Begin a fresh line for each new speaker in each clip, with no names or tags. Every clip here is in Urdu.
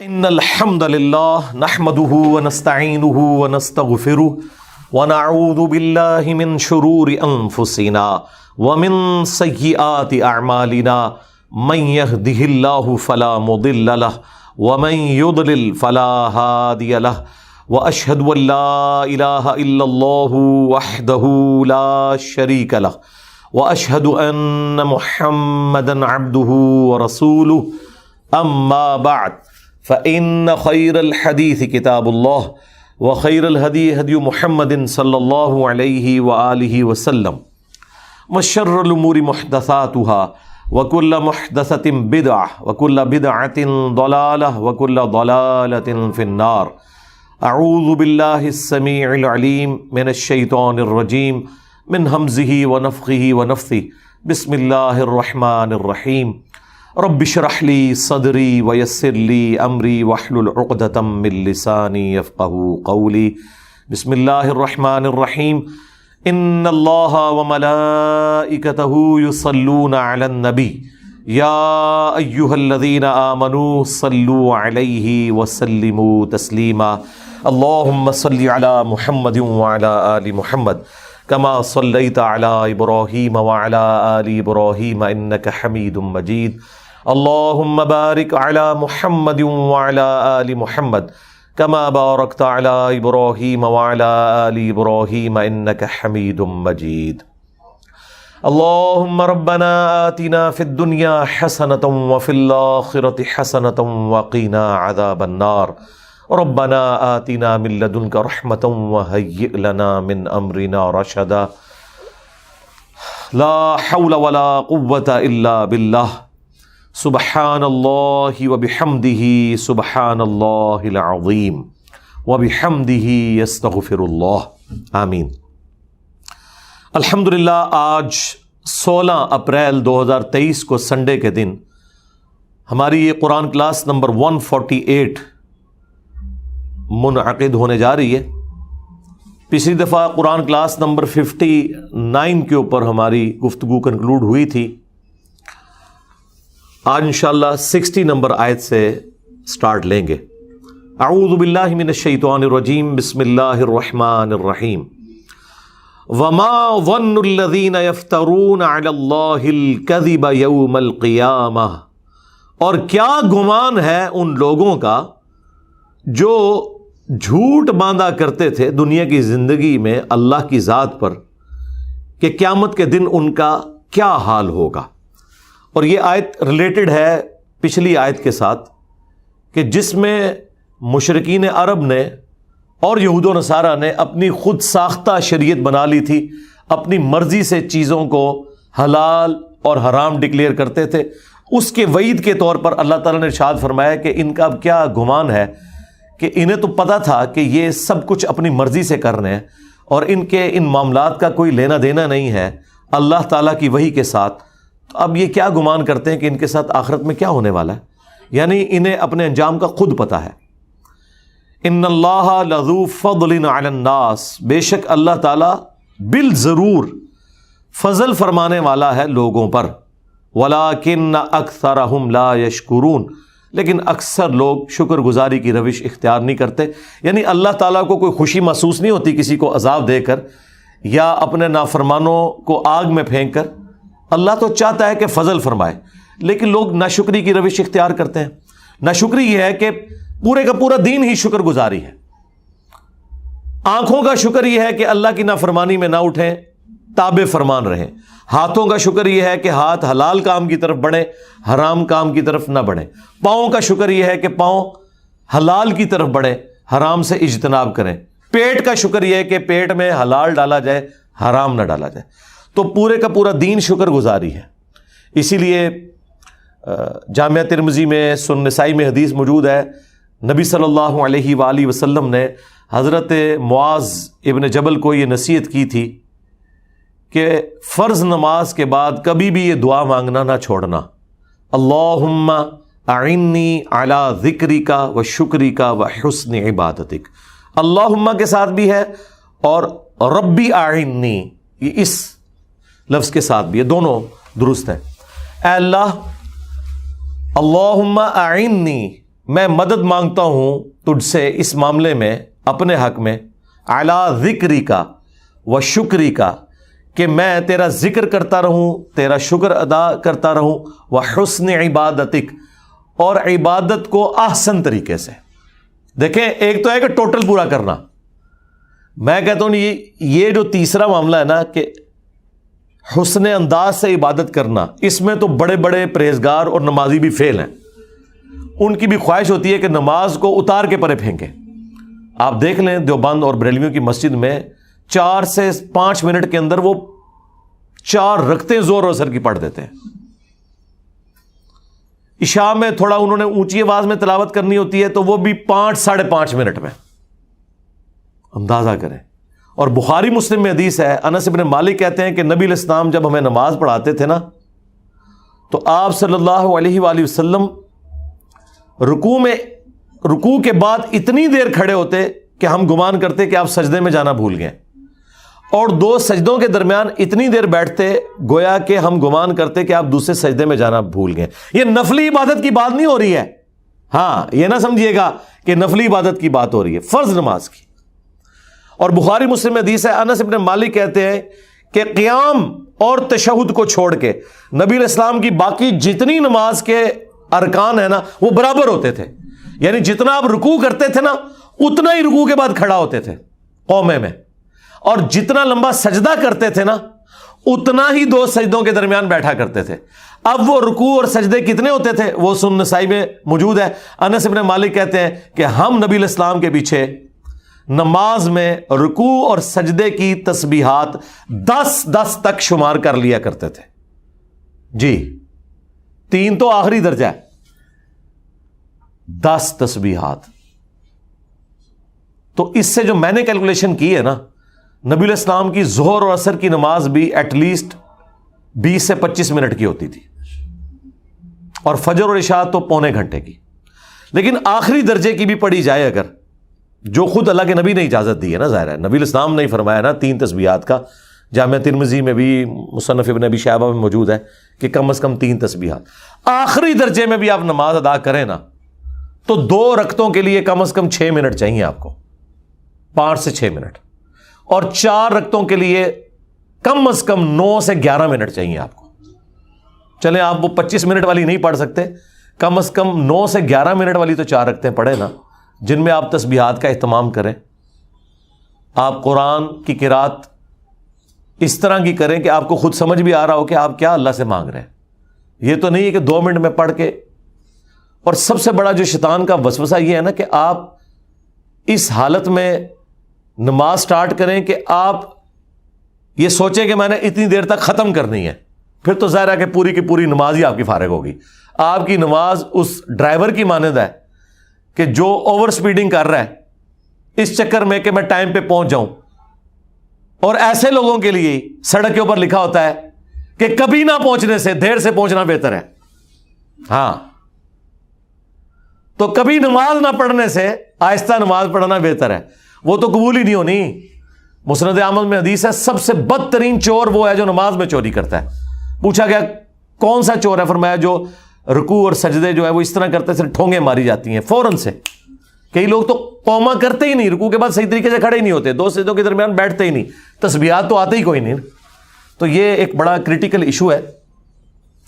ان الحمد للہ نحمده ونستعینه ونستغفره ونعوذ باللہ من شرور انفسنا ومن سیئات اعمالنا من يهده اللہ فلا مضل له ومن يضلل فلا هادی له واشهد ان لا الہ الا اللہ وحدہ لا شریک له واشهد ان محمدا عبدہ ورسولہ اما بعد فإن خير الحديث كتاب الله وخير الهدي هدي محمد صلى الله عليه وآله وسلم وشر الأمور محدثاتها وكل محدثة بدعة وكل بدعة ضلالة وكل ضلالة في النار. أعوذ بالله السميع العليم من الشيطان الرجيم من همزه ونفخه ونفثه. بسم الله الرحمن الرحيم. رب اشرح لي صدري ويسر لي امري واحلل عقدة من لساني يفقهوا قولي. بسم الله الرحمن الرحيم. ان الله وملائكته يصلون على النبي يا ايها الذين امنوا صلوا عليه وسلموا تسليما. اللهم صل على محمد وعلى ال محمد كما صليت على ابراهيم وعلى ال ابراهيم انك حميد مجيد. اللهم بارك على محمد وعلى آل محمد كما باركت على إبراهيم وعلى آل إبراهيم إنك حميد مجيد. اللهم ربنا آتنا في الدنيا حسنة وفي الآخرة حسنة وقنا عذاب النار. ربنا آتنا من لدنك رحمة وهيئ لنا من أمرنا رشدا. لا حول ولا قوة إلا بالله. سبحان اللہ وبحمدہ سبحان اللہ العظیم وبحمدہ یستغفر اللہ. آمین. الحمدللہ آج 16 اپریل 2023 کو سنڈے کے دن ہماری یہ قرآن کلاس نمبر 148 منعقد ہونے جا رہی ہے. پچھلی دفعہ قرآن کلاس نمبر 59 کے اوپر ہماری گفتگو کنکلوڈ ہوئی تھی. آج انشاءاللہ 60 نمبر آیت سے سٹارٹ لیں گے. اعوذ باللہ من الشیطان الرجیم. بسم اللہ الرحمن الرحیم. وما ظن الذین یفترون علی اللہ الکذب یوم القیامہ. اور کیا گمان ہے ان لوگوں کا جو جھوٹ باندھا کرتے تھے دنیا کی زندگی میں اللہ کی ذات پر کہ قیامت کے دن ان کا کیا حال ہوگا. اور یہ آیت ریلیٹڈ ہے پچھلی آیت کے ساتھ کہ جس میں مشرکین عرب نے اور یہود و نصارہ نے اپنی خود ساختہ شریعت بنا لی تھی، اپنی مرضی سے چیزوں کو حلال اور حرام ڈکلیئر کرتے تھے. اس کے وعید کے طور پر اللہ تعالیٰ نے ارشاد فرمایا کہ ان کا اب کیا گمان ہے کہ انہیں تو پتہ تھا کہ یہ سب کچھ اپنی مرضی سے کر رہے ہیں اور ان کے ان معاملات کا کوئی لینا دینا نہیں ہے اللہ تعالیٰ کی وحی کے ساتھ. تو اب یہ کیا گمان کرتے ہیں کہ ان کے ساتھ آخرت میں کیا ہونے والا ہے. یعنی انہیں اپنے انجام کا خود پتہ ہے. ان اللہ لذو فضل علی الناس. بے شک اللہ تعالیٰ بالضرور فضل فرمانے والا ہے لوگوں پر. ولکن اکثرہم لا یشکرون. لیکن اکثر لوگ شکر گزاری کی روش اختیار نہیں کرتے. یعنی اللہ تعالیٰ کو کوئی خوشی محسوس نہیں ہوتی کسی کو عذاب دے کر یا اپنے نافرمانوں کو آگ میں پھینک کر. اللہ تو چاہتا ہے کہ فضل فرمائے لیکن لوگ ناشکری کی روش اختیار کرتے ہیں. ناشکری یہ ہے کہ پورے کا پورا دین ہی شکر گزاری ہے. آنکھوں کا شکر یہ ہے کہ اللہ کی نافرمانی میں نہ اٹھیں، تابع فرمان رہیں. ہاتھوں کا شکر یہ ہے کہ ہاتھ حلال کام کی طرف بڑھیں، حرام کام کی طرف نہ بڑھیں. پاؤں کا شکر یہ ہے کہ پاؤں حلال کی طرف بڑھیں، حرام سے اجتناب کریں. پیٹ کا شکر یہ ہے کہ پیٹ میں حلال ڈالا جائے، حرام نہ ڈالا جائے. تو پورے کا پورا دین شکر گزاری ہے. اسی لیے جامعہ ترمذی میں سنن نسائی میں حدیث موجود ہے. نبی صلی اللہ علیہ وآلہ وسلم نے حضرت معاذ ابن جبل کو یہ نصیحت کی تھی کہ فرض نماز کے بعد کبھی بھی یہ دعا مانگنا نہ چھوڑنا. اللہم اعنی علی ذکرک و شکرک و حسن عبادتک. اللہم کے ساتھ بھی ہے اور ربی اعنی یہ اس لفظ کے ساتھ بھی ہے، دونوں درست ہیں. اے اللہ اللہم اعنی میں مدد مانگتا ہوں تجھ سے اس معاملے میں اپنے حق میں اعلیٰ ذکری کا و شکری کا، کہ میں تیرا ذکر کرتا رہوں، تیرا شکر ادا کرتا رہوں، و حسن عبادتک، اور عبادت کو احسن طریقے سے۔ دیکھیں ایک تو ہے کہ ٹوٹل پورا کرنا، میں کہتا ہوں یہ جو تیسرا معاملہ ہے نا کہ حسن انداز سے عبادت کرنا، اس میں تو بڑے بڑے پرہیزگار اور نمازی بھی فیل ہیں۔ ان کی بھی خواہش ہوتی ہے کہ نماز کو اتار کے پرے پھینکیں۔ آپ دیکھ لیں دیوبند اور بریلویوں کی مسجد میں 4 سے 5 منٹ کے اندر وہ 4 رکعتیں زور و اثر کی پڑھ دیتے ہیں۔ عشاء میں تھوڑا انہوں نے اونچی آواز میں تلاوت کرنی ہوتی ہے تو وہ بھی 5 ساڑھے 5 منٹ میں۔ اندازہ کریں۔ اور بخاری مسلم میں حدیث ہے، انس بن مالک کہتے ہیں کہ نبی علیہ السلام جب ہمیں نماز پڑھاتے تھے نا تو آپ صلی اللہ علیہ وآلہ وسلم رکوع کے بعد اتنی دیر کھڑے ہوتے کہ ہم گمان کرتے کہ آپ سجدے میں جانا بھول گئے، اور 2 سجدوں کے درمیان اتنی دیر بیٹھتے گویا کہ ہم گمان کرتے کہ آپ دوسرے سجدے میں جانا بھول گئے۔ یہ نفلی عبادت کی بات نہیں ہو رہی ہے، ہاں یہ نہ سمجھیے گا کہ نفلی عبادت کی بات ہو رہی ہے، فرض نماز کی۔ اور بخاری مسلم میں حدیث ہے، انس بن مالک کہتے ہیں کہ قیام اور تشہد کو چھوڑ کے نبی علیہ السلام کی باقی جتنی نماز کے ارکان ہیں نا وہ برابر ہوتے تھے، یعنی جتنا آپ رکوع کرتے تھے نا اتنا ہی رکوع کے بعد کھڑا ہوتے تھے قومے میں، اور جتنا لمبا سجدہ کرتے تھے نا اتنا ہی 2 سجدوں کے درمیان بیٹھا کرتے تھے۔ اب وہ رکوع اور سجدے کتنے ہوتے تھے وہ سنن نسائی میں موجود ہے۔ انس بن مالک کہتے ہیں کہ ہم نبی علیہ السلام کے پیچھے نماز میں رکوع اور سجدے کی تسبیحات 10 تک شمار کر لیا کرتے تھے۔ جی 3 تو آخری درجہ ہے، 10 تسبیحات۔ تو اس سے جو میں نے کیلکولیشن کی ہے نا، نبی علیہ السلام کی ظہر اور عصر کی نماز بھی ایٹ لیسٹ 20 سے 25 منٹ کی ہوتی تھی، اور فجر اور عشاء تو پونے گھنٹے کی۔ لیکن آخری درجے کی بھی پڑھی جائے اگر، جو خود اللہ کے نبی نے اجازت دی ہے نا، ظاہر ہے نبی علیہ السلام نے فرمایا نا 3 تسبیحات کا، جامع ترمذی میں بھی مصنف ابن ابی شیبہ میں موجود ہے کہ کم از کم 3 تسبیحات۔ آخری درجے میں بھی آپ نماز ادا کریں نا تو 2 رکعتوں کے لیے کم از کم 6 منٹ چاہیے آپ کو، 5 سے 6 منٹ، اور 4 رکعتوں کے لیے کم از کم 9 سے 11 منٹ چاہیے آپ کو۔ چلیں آپ وہ 25 منٹ والی نہیں پڑھ سکتے، کم از کم 9 سے 11 منٹ والی تو 4 رکعتیں پڑھیں نا، جن میں آپ تسبیحات کا اہتمام کریں، آپ قرآن کی قرات اس طرح کی کریں کہ آپ کو خود سمجھ بھی آ رہا ہو کہ آپ کیا اللہ سے مانگ رہے ہیں۔ یہ تو نہیں ہے کہ 2 منٹ میں پڑھ کے۔ اور سب سے بڑا جو شیطان کا وسوسہ یہ ہے نا کہ آپ اس حالت میں نماز سٹارٹ کریں کہ آپ یہ سوچیں کہ میں نے اتنی دیر تک ختم کرنی ہے، پھر تو ظاہر ہے کہ پوری کی پوری نماز ہی آپ کی فارغ ہوگی۔ آپ کی نماز اس ڈرائیور کی مانند ہے کہ جو اوور سپیڈنگ کر رہا ہے اس چکر میں کہ میں ٹائم پہ پہنچ جاؤں، اور ایسے لوگوں کے لیے سڑک کے اوپر لکھا ہوتا ہے کہ کبھی نہ پہنچنے سے دیر سے پہنچنا بہتر ہے۔ ہاں تو کبھی نماز نہ پڑھنے سے آہستہ نماز پڑھنا بہتر ہے، وہ تو قبول ہی نہیں ہونی۔ مسند احمد میں حدیث ہے سب سے بدترین چور وہ ہے جو نماز میں چوری کرتا ہے۔ پوچھا گیا کون سا چور ہے؟ فرمایا جو رکوع اور سجدے جو ہے وہ اس طرح کرتے سے ٹھونگیں ماری جاتی ہیں فوراً سے۔ کئی لوگ تو قوما کرتے ہی نہیں، رکوع کے بعد صحیح طریقے سے کھڑے ہی نہیں ہوتے، 2 سجدوں کے درمیان بیٹھتے ہی نہیں، تسبیحات تو آتے ہی کوئی نہیں۔ تو یہ ایک بڑا کریٹیکل ایشو ہے۔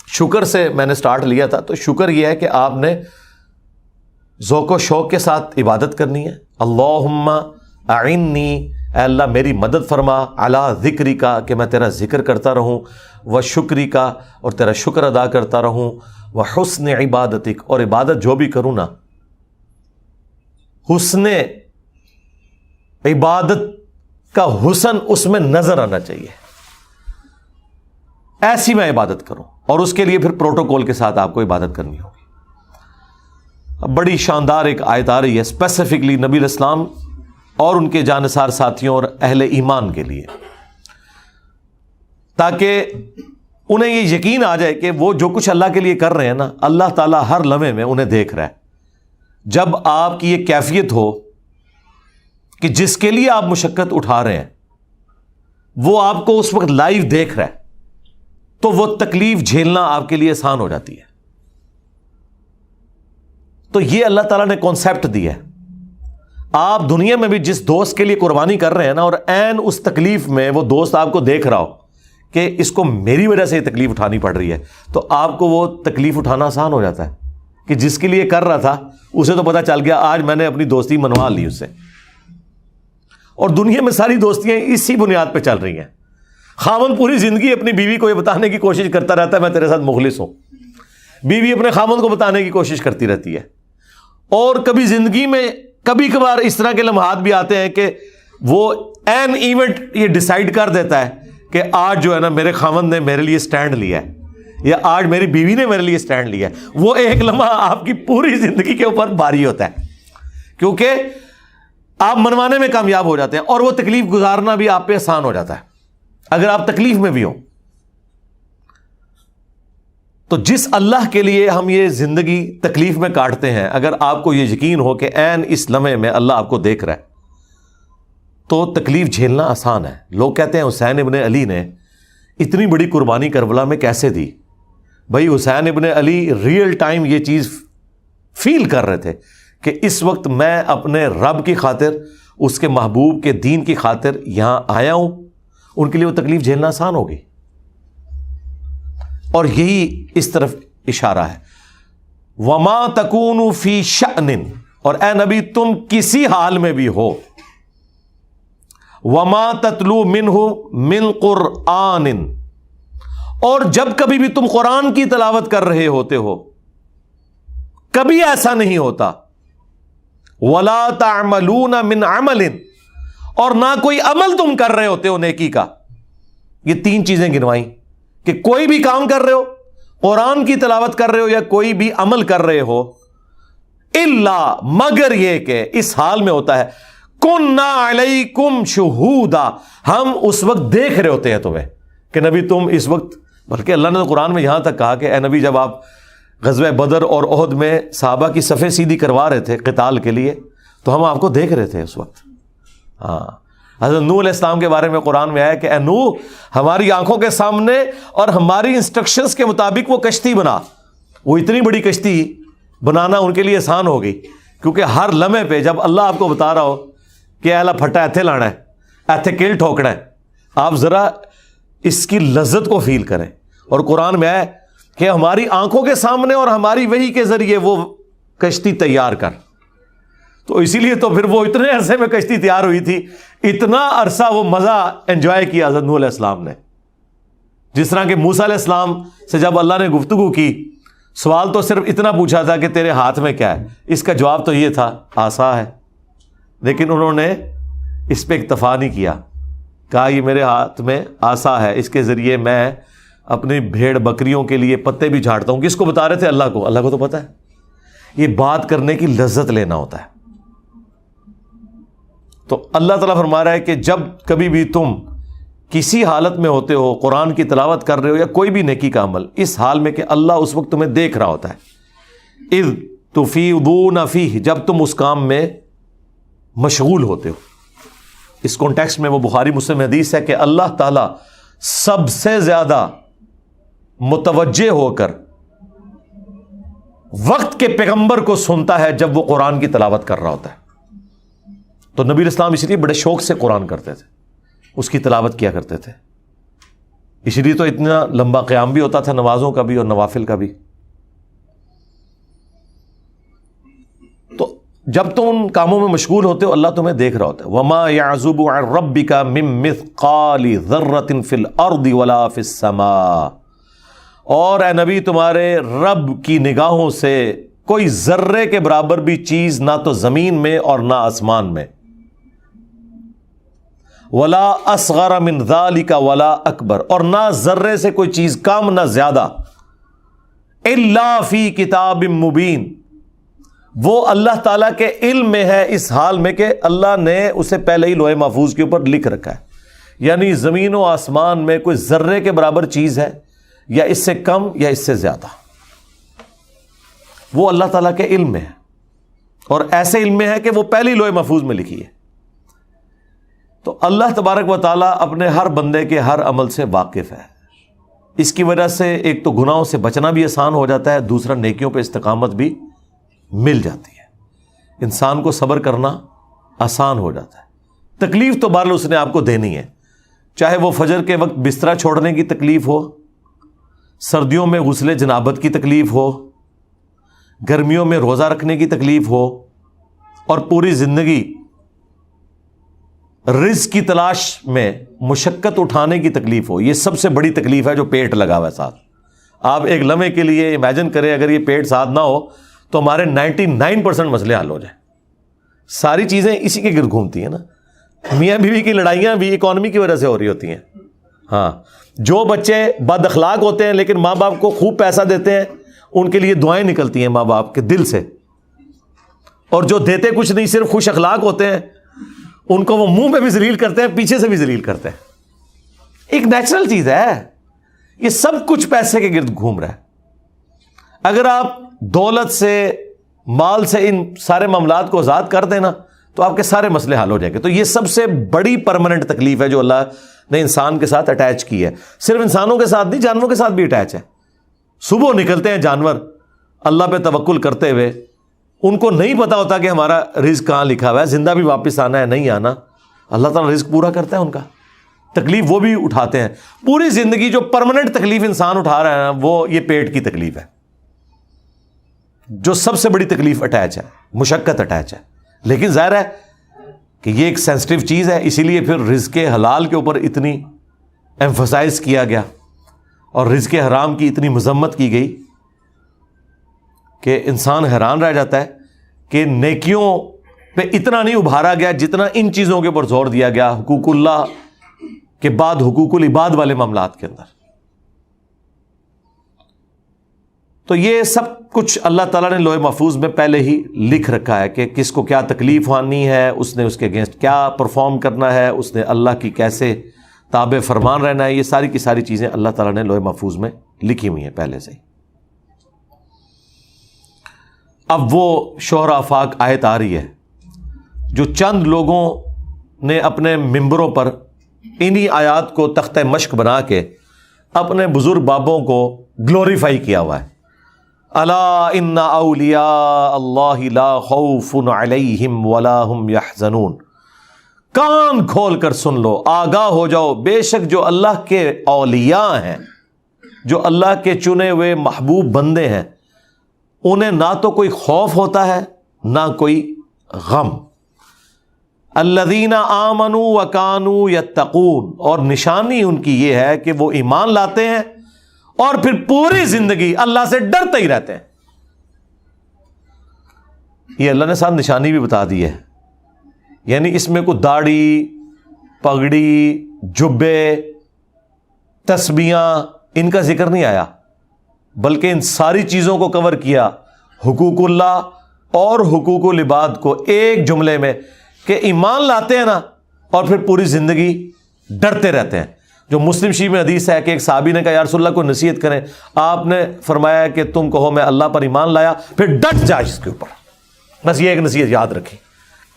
شکر سے میں نے سٹارٹ لیا تھا، تو شکر یہ ہے کہ آپ نے ذوق و شوق کے ساتھ عبادت کرنی ہے۔ اللہم اعنی، اے اللہ میری مدد فرما، علی ذکری کا، کہ میں تیرا ذکر کرتا رہوں، و شکری کا، اور تیرا شکر ادا کرتا رہوں، و حسن عبادتک، اور عبادت جو بھی کروں نا حسن عبادت کا حسن اس میں نظر آنا چاہیے، ایسی میں عبادت کروں، اور اس کے لیے پھر پروٹوکول کے ساتھ آپ کو عبادت کرنی ہوگی۔ بڑی شاندار ایک آیت آ رہی ہے اسپیسیفکلی نبی علیہ السلام اور ان کے جانثار ساتھیوں اور اہل ایمان کے لیے، تاکہ انہیں یہ یقین آ جائے کہ وہ جو کچھ اللہ کے لیے کر رہے ہیں نا، اللہ تعالیٰ ہر لمحے میں انہیں دیکھ رہا ہے۔ جب آپ کی یہ کیفیت ہو کہ جس کے لیے آپ مشقت اٹھا رہے ہیں وہ آپ کو اس وقت لائیو دیکھ رہا ہے، تو وہ تکلیف جھیلنا آپ کے لیے آسان ہو جاتی ہے۔ تو یہ اللہ تعالیٰ نے کانسیپٹ دیا ہے. آپ دنیا میں بھی جس دوست کے لیے قربانی کر رہے ہیں نا، اور عین اس تکلیف میں وہ دوست آپ کو دیکھ رہا ہو کہ اس کو میری وجہ سے یہ تکلیف اٹھانی پڑ رہی ہے، تو آپ کو وہ تکلیف اٹھانا آسان ہو جاتا ہے کہ جس کے لیے کر رہا تھا اسے تو پتہ چل گیا آج میں نے اپنی دوستی منوا لی اس سے. اور دنیا میں ساری دوستیاں اسی بنیاد پہ چل رہی ہیں. خاوند پوری زندگی اپنی بیوی کو یہ بتانے کی کوشش کرتا رہتا ہے میں تیرے ساتھ مخلص ہوں، بیوی اپنے خاوند کو بتانے کی کوشش کرتی رہتی ہے. اور کبھی زندگی میں کبھی کبھار اس طرح کے لمحات بھی آتے ہیں کہ وہ این ایونٹ یہ ڈیسائیڈ کر دیتا ہے کہ آج جو ہے نا میرے خاوند نے میرے لیے سٹینڈ لیا ہے، یا آج میری بیوی نے میرے لیے سٹینڈ لیا ہے. وہ ایک لمحہ آپ کی پوری زندگی کے اوپر بھاری ہوتا ہے، کیونکہ آپ منوانے میں کامیاب ہو جاتے ہیں اور وہ تکلیف گزارنا بھی آپ پہ آسان ہو جاتا ہے اگر آپ تکلیف میں بھی ہوں. تو جس اللہ کے لیے ہم یہ زندگی تکلیف میں کاٹتے ہیں، اگر آپ کو یہ یقین ہو کہ عین اس لمحے میں اللہ آپ کو دیکھ رہا ہے تو تکلیف جھیلنا آسان ہے. لوگ کہتے ہیں حسین ابن علی نے اتنی بڑی قربانی کربلا میں کیسے دی؟ بھائی حسین ابن علی ریئل ٹائم یہ چیز فیل کر رہے تھے کہ اس وقت میں اپنے رب کی خاطر، اس کے محبوب کے دین کی خاطر یہاں آیا ہوں. ان کے لیے وہ تکلیف جھیلنا آسان ہوگی، اور یہی اس طرف اشارہ ہے. وما تکون فی شأن، اور اے نبی تم کسی حال میں بھی ہو، وما تتلو منہ من قرآن، اور جب کبھی بھی تم قرآن کی تلاوت کر رہے ہوتے ہو کبھی ایسا نہیں ہوتا، ولا تعملون من عمل، اور نہ کوئی عمل تم کر رہے ہوتے ہو نیکی کا. یہ تین چیزیں گنوائیں کہ کوئی بھی کام کر رہے ہو، قرآن کی تلاوت کر رہے ہو، یا کوئی بھی عمل کر رہے ہو، الا مگر یہ کہ اس حال میں ہوتا ہے کننا علیکم شہودا، ہم اس وقت دیکھ رہے ہوتے ہیں تمہیں کہ نبی تم اس وقت. بلکہ اللہ نے تو قرآن میں یہاں تک کہا کہ اے نبی جب آپ غزوہ بدر اور احد میں صحابہ کی صفیں سیدھی کروا رہے تھے قتال کے لیے تو ہم آپ کو دیکھ رہے تھے اس وقت. ہاں، حضرت نوح علیہ السلام کے بارے میں قرآن میں آیا کہ اے نوح ہماری آنکھوں کے سامنے اور ہماری انسٹرکشنز کے مطابق وہ کشتی بنا. وہ اتنی بڑی کشتی بنانا ان کے لیے آسان ہو گئی، کیونکہ ہر لمحے پہ جب اللہ آپ کو بتا رہا ہو کہ اہلا پھٹا ایتھے لانا ہے، ایتھے کیل ٹھوکنا ہے، آپ ذرا اس کی لذت کو فیل کریں. اور قرآن میں آیا کہ ہماری آنکھوں کے سامنے اور ہماری وحی کے ذریعے وہ کشتی تیار کر. تو اسی لیے تو پھر وہ اتنے عرصے میں کشتی تیار ہوئی تھی، اتنا عرصہ وہ مزہ انجوائے کیا حضرت نوح علیہ السلام نے. جس طرح کہ موسیٰ علیہ السلام سے جب اللہ نے گفتگو کی، سوال تو صرف اتنا پوچھا تھا کہ تیرے ہاتھ میں کیا ہے، اس کا جواب تو یہ تھا عصا ہے. لیکن انہوں نے اس پہ اکتفا نہیں کیا، کہا یہ میرے ہاتھ میں عصا ہے، اس کے ذریعے میں اپنی بھیڑ بکریوں کے لیے پتے بھی جھاڑتا ہوں. کس کو بتا رہے تھے؟ اللہ کو. اللہ کو تو پتہ ہے. یہ بات کرنے کی لذت لینا ہوتا ہے. تو اللہ تعالیٰ فرما رہا ہے کہ جب کبھی بھی تم کسی حالت میں ہوتے ہو، قرآن کی تلاوت کر رہے ہو یا کوئی بھی نیکی کا عمل، اس حال میں کہ اللہ اس وقت تمہیں دیکھ رہا ہوتا ہے. اذ تفیضون فیہ، جب تم اس کام میں مشغول ہوتے ہو. اس کانٹیکسٹ میں وہ بخاری مسلم حدیث ہے کہ اللہ تعالیٰ سب سے زیادہ متوجہ ہو کر وقت کے پیغمبر کو سنتا ہے جب وہ قرآن کی تلاوت کر رہا ہوتا ہے. تو نبی اسلام اس لیے بڑے شوق سے قرآن کرتے تھے، اس کی تلاوت کیا کرتے تھے. اس لیے تو اتنا لمبا قیام بھی ہوتا تھا، نمازوں کا بھی اور نوافل کا بھی. تو جب تم ان کاموں میں مشغول ہوتے ہو اللہ تمہیں دیکھ رہا ہوتا ہے. وما يعزب عن ربك من مثقال ذرة في الارض ولا في السماء، اور اے نبی تمہارے رب کی نگاہوں سے کوئی ذرے کے برابر بھی چیز نہ تو زمین میں اور نہ آسمان میں. ولا اصغر من ذلك ولا اکبر، اور نہ ذرے سے کوئی چیز کم نہ زیادہ. الا فی کتاب مبین، وہ اللہ تعالیٰ کے علم میں ہے اس حال میں کہ اللہ نے اسے پہلے ہی لوح محفوظ کے اوپر لکھ رکھا ہے. یعنی زمین و آسمان میں کوئی ذرے کے برابر چیز ہے یا اس سے کم یا اس سے زیادہ، وہ اللہ تعالیٰ کے علم میں ہے. اور ایسے علم میں ہے کہ وہ پہلی لوح محفوظ میں لکھی ہے. تو اللہ تبارک و تعالیٰ اپنے ہر بندے کے ہر عمل سے واقف ہے. اس کی وجہ سے ایک تو گناہوں سے بچنا بھی آسان ہو جاتا ہے، دوسرا نیکیوں پہ استقامت بھی مل جاتی ہے، انسان کو صبر کرنا آسان ہو جاتا ہے۔ تکلیف تو بہرحال اس نے آپ کو دینی ہے، چاہے وہ فجر کے وقت بستر چھوڑنے کی تکلیف ہو، سردیوں میں غسل جنابت کی تکلیف ہو، گرمیوں میں روزہ رکھنے کی تکلیف ہو، اور پوری زندگی رزق کی تلاش میں مشقت اٹھانے کی تکلیف ہو۔ یہ سب سے بڑی تکلیف ہے جو پیٹ لگا ہوا ہے ساتھ۔ آپ ایک لمحے کے لیے امیجن کریں اگر یہ پیٹ ساتھ نہ ہو تو ہمارے 99% مسئلے حل ہو جائیں۔ ساری چیزیں اسی کے گرد گھومتی ہیں نا، میاں بیوی کی لڑائیاں بھی اکانومی کی وجہ سے ہو رہی ہوتی ہیں۔ ہاں، جو بچے بد اخلاق ہوتے ہیں لیکن ماں باپ کو خوب پیسہ دیتے ہیں، ان کے لیے دعائیں نکلتی ہیں ماں باپ کے دل سے، اور جو دیتے کچھ نہیں صرف خوش اخلاق ہوتے ہیں، ان کو وہ منہ پہ بھی ذلیل کرتے ہیں، پیچھے سے بھی ذلیل کرتے ہیں۔ ایک نیچرل چیز ہے، یہ سب کچھ پیسے کے گرد گھوم رہا ہے۔ اگر آپ دولت سے، مال سے ان سارے معاملات کو آزاد کر دیں نا تو آپ کے سارے مسئلے حل ہو جائیں گے۔ تو یہ سب سے بڑی پرماننٹ تکلیف ہے جو اللہ نے انسان کے ساتھ اٹیچ کی ہے۔ صرف انسانوں کے ساتھ نہیں، جانوروں کے ساتھ بھی اٹیچ ہے۔ صبح نکلتے ہیں جانور اللہ پہ توکل کرتے ہوئے، ان کو نہیں پتا ہوتا کہ ہمارا رزق کہاں لکھا ہوا ہے، زندہ بھی واپس آنا ہے نہیں آنا، اللہ تعالیٰ رزق پورا کرتا ہے ان کا، تکلیف وہ بھی اٹھاتے ہیں۔ پوری زندگی جو پرماننٹ تکلیف انسان اٹھا رہا ہے نا، وہ یہ پیٹ کی تکلیف ہے، جو سب سے بڑی تکلیف اٹیچ ہے، مشقت اٹیچ ہے۔ لیکن ظاہر ہے کہ یہ ایک سینسٹیو چیز ہے، اسی لیے پھر رزق حلال کے اوپر اتنی ایمفسائز کیا گیا اور رزق حرام کی اتنی مذمت کی گئی کہ انسان حیران رہ جاتا ہے کہ نیکیوں پہ اتنا نہیں ابھارا گیا جتنا ان چیزوں کے اوپر زور دیا گیا، حقوق اللہ کے بعد حقوق العباد والے معاملات کے اندر۔ تو یہ سب کچھ اللہ تعالیٰ نے لوح محفوظ میں پہلے ہی لکھ رکھا ہے کہ کس کو کیا تکلیف آنی ہے، اس نے اس کے اگینسٹ کیا پرفارم کرنا ہے، اس نے اللہ کی کیسے تابع فرمان رہنا ہے۔ یہ ساری کی ساری چیزیں اللہ تعالیٰ نے لوح محفوظ میں لکھی ہوئی ہیں پہلے سے ہی۔ اب وہ شہر آفاق آیت آ رہی ہے جو چند لوگوں نے اپنے ممبروں پر انہی آیات کو تختہ مشق بنا کے اپنے بزرگ بابوں کو گلوریفائی کیا ہوا ہے۔ الا ان اولیاء اللہ لا خوف علیہم ولا ہم یحزنون۔ کان کھول کر سن لو، آگاہ ہو جاؤ، بے شک جو اللہ کے اولیاء ہیں، جو اللہ کے چنے ہوئے محبوب بندے ہیں، انہیں نہ تو کوئی خوف ہوتا ہے نہ کوئی غم۔ الذین آمنوا وکانوا یتقون، اور نشانی ان کی یہ ہے کہ وہ ایمان لاتے ہیں اور پھر پوری زندگی اللہ سے ڈرتے ہی رہتے ہیں۔ یہ اللہ نے ساتھ نشانی بھی بتا دی ہے، یعنی اس میں کوئی داڑھی، پگڑی، جبے، تسبیحاں ان کا ذکر نہیں آیا، بلکہ ان ساری چیزوں کو کور کیا، حقوق اللہ اور حقوق العباد کو ایک جملے میں، کہ ایمان لاتے ہیں نا اور پھر پوری زندگی ڈرتے رہتے ہیں۔ جو مسلم شریف میں حدیث ہے کہ ایک صحابی نے کہا یا رسول اللہ کو نصیحت کریں، آپ نے فرمایا کہ تم کہو میں اللہ پر ایمان لایا، پھر ڈٹ جا اس کے اوپر۔ بس یہ ایک نصیحت یاد رکھیں،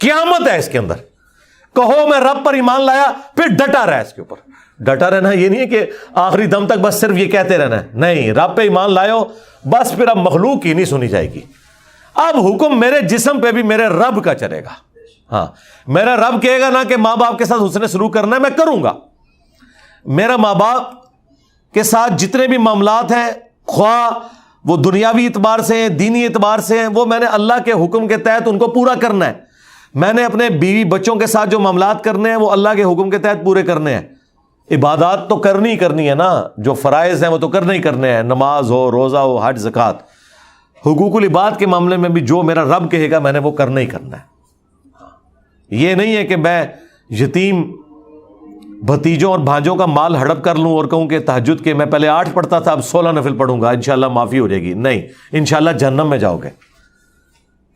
قیامت ہے اس کے اندر، کہو میں رب پر ایمان لایا، پھر ڈٹا رہا ہے اس کے اوپر۔ ڈٹا رہنا یہ نہیں ہے کہ آخری دم تک بس صرف یہ کہتے رہنا ہے، نہیں، رب پہ ایمان لائے ہو بس، پھر اب مخلوق کی نہیں سنی جائے گی، اب حکم میرے جسم پہ بھی میرے رب کا چلے گا۔ ہاں، میرا رب کہے گا نا کہ ماں باپ کے ساتھ حسن سلوک کرنا ہے، میں کروں گا۔ میرا ماں باپ کے ساتھ جتنے بھی معاملات ہیں، خواہ وہ دنیاوی اعتبار سے ہیں، دینی اعتبار سے ہیں، وہ میں نے اللہ کے حکم کے تحت ان کو پورا کرنا ہے۔ میں نے اپنے بیوی بچوں کے ساتھ جو معاملات کرنے ہیں وہ اللہ کے حکم کے تحت پورے کرنے ہیں۔ عبادات تو کرنی ہی کرنی ہے نا، جو فرائض ہیں وہ تو کرنے ہی کرنے ہیں، نماز ہو، روزہ ہو، حج، زکوٰۃ۔ حقوق العباد کے معاملے میں بھی جو میرا رب کہے گا میں نے وہ کرنا ہی کرنا ہے۔ یہ نہیں ہے کہ میں یتیم بھتیجوں اور بھانجوں کا مال ہڑپ کر لوں اور کہوں کہ تہجد کے میں پہلے 8 پڑھتا تھا اب 16 نفل پڑھوں گا، انشاءاللہ معافی ہو جائے گی۔ نہیں، انشاءاللہ جہنم میں جاؤ گے۔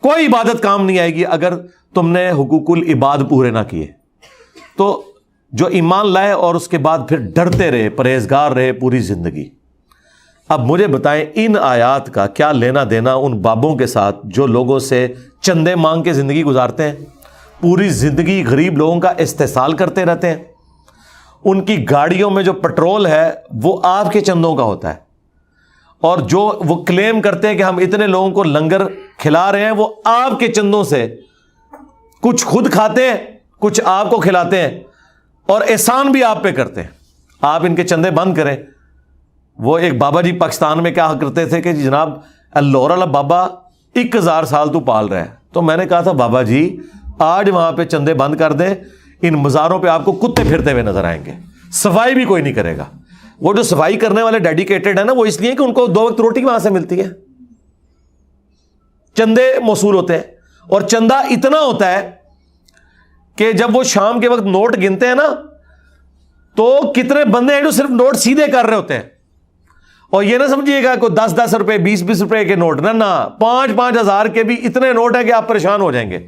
کوئی عبادت کام نہیں آئے گی اگر تم نے حقوق العباد پورے نہ کیے۔ تو جو ایمان لائے اور اس کے بعد پھر ڈرتے رہے، پرہیزگار رہے پوری زندگی۔ اب مجھے بتائیں ان آیات کا کیا لینا دینا ان بابوں کے ساتھ جو لوگوں سے چندے مانگ کے زندگی گزارتے ہیں، پوری زندگی غریب لوگوں کا استحصال کرتے رہتے ہیں، ان کی گاڑیوں میں جو پٹرول ہے وہ آپ کے چندوں کا ہوتا ہے، اور جو وہ کلیم کرتے ہیں کہ ہم اتنے لوگوں کو لنگر کھلا رہے ہیں وہ آپ کے چندوں سے، کچھ خود کھاتے ہیں کچھ آپ کو کھلاتے ہیں، اور احسان بھی آپ پہ کرتے ہیں. آپ ان کے چندے بند کریں. وہ ایک بابا جی پاکستان میں کیا کرتے تھے کہ جناب اللہ اللہ بابا 1000 سال تو پال رہا ہے. تو میں نے کہا تھا بابا جی آج وہاں پہ چندے بند کر دیں، ان مزاروں پہ آپ کو کتے پھرتے ہوئے نظر آئیں گے، صفائی بھی کوئی نہیں کرے گا. وہ جو صفائی کرنے والے ڈیڈیکیٹڈ ہیں نا، وہ اس لیے کہ ان کو 2 وقت روٹی وہاں سے ملتی ہے. چندے موصول ہوتے ہیں، اور چندہ اتنا ہوتا ہے کہ جب وہ شام کے وقت نوٹ گنتے ہیں نا تو کتنے بندے ہیں جو صرف نوٹ سیدھے کر رہے ہوتے ہیں. اور یہ نہ سمجھیے گا کوئی 10 روپے 20 روپے کے نوٹ، نہ 5 ہزار کے بھی اتنے نوٹ ہیں کہ آپ پریشان ہو جائیں گے.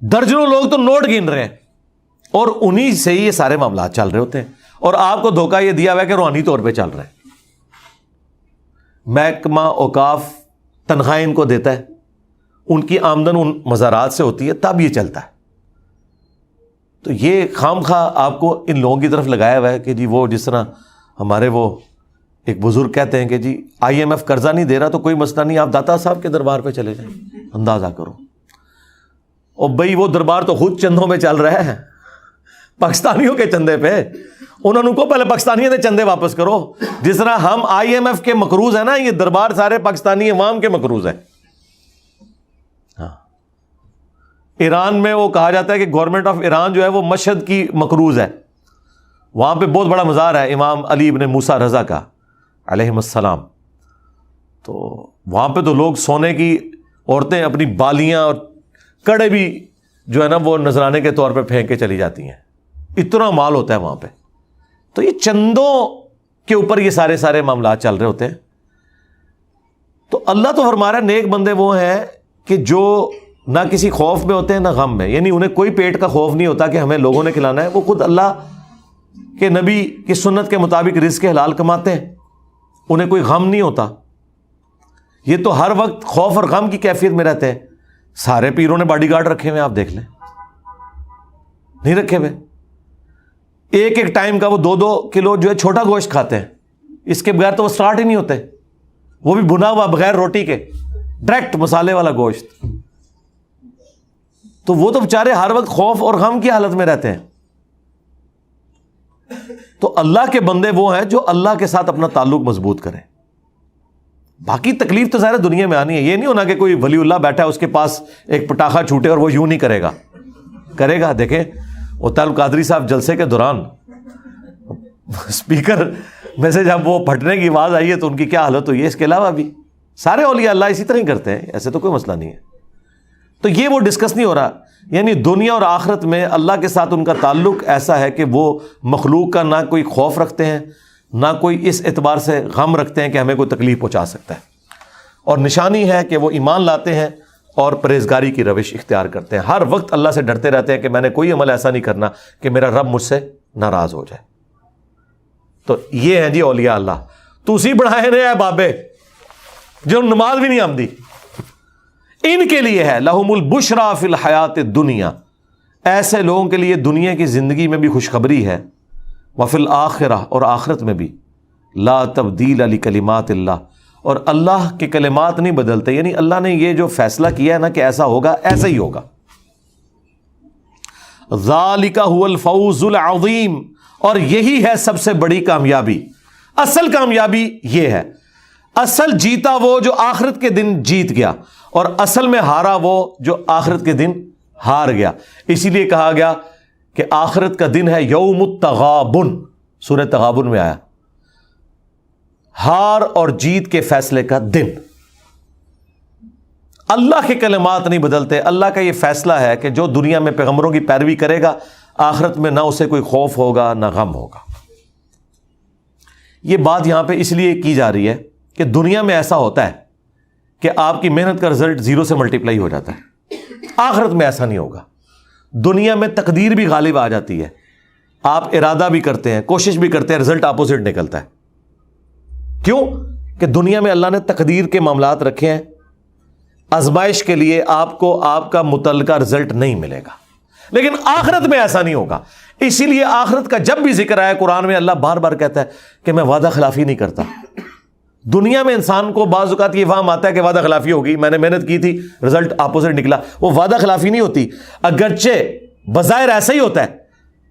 درجنوں لوگ تو نوٹ گن رہے ہیں اور انہی سے ہی یہ سارے معاملات چل رہے ہوتے ہیں، اور آپ کو دھوکہ یہ دیا ہوا ہے کہ روحانی طور پہ چل رہے ہیں. محکمہ اوقاف تنخواہیں ان کو دیتا ہے، ان کی آمدن ان مزارات سے ہوتی ہے، تب یہ چلتا ہے. تو یہ خام خواہ آپ کو ان لوگوں کی طرف لگایا ہوا ہے کہ جی وہ جس طرح ہمارے وہ ایک بزرگ کہتے ہیں کہ جی IMF قرضہ نہیں دے رہا تو کوئی مسئلہ نہیں، آپ داتا صاحب کے دربار پہ چلے جائیں، اندازہ کرو. اور بھائی وہ دربار تو خود چندوں پہ چل رہا ہے، پاکستانیوں کے چندے پہ. انہوں نے کو پہلے پاکستانیوں نے چندے واپس کرو. جس طرح ہم IMF کے مقروض ہیں نا، یہ دربار سارے پاکستانی عوام کے مقروض ہیں. ہاں، ایران میں وہ کہا جاتا ہے کہ گورنمنٹ آف ایران جو ہے وہ مشہد کی مقروض ہے. وہاں پہ بہت بڑا مزار ہے امام علی ابن موسیٰ رضا کا علیہ السلام. تو وہاں پہ تو لوگ سونے کی، عورتیں اپنی بالیاں اور کڑے بھی جو ہے نا وہ نذرانے کے طور پہ پھینک کے چلی جاتی ہیں. اتنا مال ہوتا ہے وہاں پہ. تو یہ چندوں کے اوپر یہ سارے معاملات چل رہے ہوتے ہیں. تو اللہ تو فرما رہا ہے نیک بندے وہ ہیں کہ جو نہ کسی خوف میں ہوتے ہیں نہ غم میں، یعنی انہیں کوئی پیٹ کا خوف نہیں ہوتا کہ ہمیں لوگوں نے کھلانا ہے. وہ خود اللہ کہ نبی کی سنت کے مطابق رزق حلال کماتے ہیں، انہیں کوئی غم نہیں ہوتا. یہ تو ہر وقت خوف اور غم کی کیفیت میں رہتے ہیں. سارے پیروں نے باڈی گارڈ رکھے ہوئے، آپ دیکھ لیں، نہیں رکھے ہوئے. ایک ٹائم کا وہ 2 کلو جو ہے چھوٹا گوشت کھاتے ہیں، اس کے بغیر تو وہ سٹارٹ ہی نہیں ہوتے. وہ بھی بھنا ہوا بغیر روٹی کے، ڈائریکٹ مسالے والا گوشت. تو وہ تو بیچارے ہر وقت خوف اور غم کی حالت میں رہتے ہیں. تو اللہ کے بندے وہ ہیں جو اللہ کے ساتھ اپنا تعلق مضبوط کریں. باقی تکلیف تو ظاہر دنیا میں آنی ہے. یہ نہیں ہونا کہ کوئی ولی اللہ بیٹھا ہے اس کے پاس ایک پٹاخہ چھوٹے اور وہ یوں نہیں کرے گا. کرے گا. دیکھیں عطا القادری صاحب جلسے کے دوران اسپیکر میں سے جب وہ پھٹنے کی آواز آئی ہے تو ان کی کیا حالت ہوئی ہے. اس کے علاوہ بھی سارے اولیاء اللہ اسی طرح ہی کرتے ہیں، ایسے تو کوئی مسئلہ نہیں ہے. تو یہ وہ ڈسکس نہیں ہو رہا. یعنی دنیا اور آخرت میں اللہ کے ساتھ ان کا تعلق ایسا ہے کہ وہ مخلوق کا نہ کوئی خوف رکھتے ہیں، نہ کوئی اس اعتبار سے غم رکھتے ہیں کہ ہمیں کوئی تکلیف پہنچا سکتا ہے. اور نشانی ہے کہ وہ ایمان لاتے ہیں اور پرہیزگاری کی روش اختیار کرتے ہیں. ہر وقت اللہ سے ڈرتے رہتے ہیں کہ میں نے کوئی عمل ایسا نہیں کرنا کہ میرا رب مجھ سے ناراض ہو جائے. تو یہ ہیں جی اولیاء اللہ. تسی بڑھائے رہے ہیں بابے جو نماز بھی نہیں آمدی، ان کے لیے ہے لہم البشرا فی الحیات الدنیا. ایسے لوگوں کے لیے دنیا کی زندگی میں بھی خوشخبری ہے، وفی الآخرہ اور آخرت میں بھی. لا تبدیل لکلمات اللہ، اور اللہ کے کلمات نہیں بدلتے. یعنی اللہ نے یہ جو فیصلہ کیا ہے نا کہ ایسا ہوگا ایسا ہی ہوگا. ذالک هو الفوز العظیم، اور یہی ہے سب سے بڑی کامیابی. اصل کامیابی یہ ہے. اصل جیتا وہ جو آخرت کے دن جیت گیا، اور اصل میں ہارا وہ جو آخرت کے دن ہار گیا. اسی لیے کہا گیا کہ آخرت کا دن ہے یوم التغابن. سورہ تغابن میں آیا ہار اور جیت کے فیصلے کا دن. اللہ کے کلمات نہیں بدلتے. اللہ کا یہ فیصلہ ہے کہ جو دنیا میں پیغمبروں کی پیروی کرے گا آخرت میں نہ اسے کوئی خوف ہوگا نہ غم ہوگا. یہ بات یہاں پہ اس لیے کی جا رہی ہے کہ دنیا میں ایسا ہوتا ہے کہ آپ کی محنت کا رزلٹ 0 سے ملٹیپلائی ہو جاتا ہے. آخرت میں ایسا نہیں ہوگا. دنیا میں تقدیر بھی غالب آ جاتی ہے. آپ ارادہ بھی کرتے ہیں، کوشش بھی کرتے ہیں، رزلٹ اپوزٹ نکلتا ہے. کیوں؟ کہ دنیا میں اللہ نے تقدیر کے معاملات رکھے ہیں. آزمائش کے لیے آپ کو آپ کا متعلقہ رزلٹ نہیں ملے گا. لیکن آخرت میں ایسا نہیں ہوگا. اسی لیے آخرت کا جب بھی ذکر آیا قرآن میں اللہ بار بار کہتا ہے کہ میں وعدہ خلافی نہیں کرتا. دنیا میں انسان کو بعض اوقات یہ فہم آتا ہے کہ وعدہ خلافی ہوگی, میں نے محنت کی تھی رزلٹ اپوزٹ نکلا. وہ وعدہ خلافی نہیں ہوتی, اگرچہ بظاہر ایسا ہی ہوتا ہے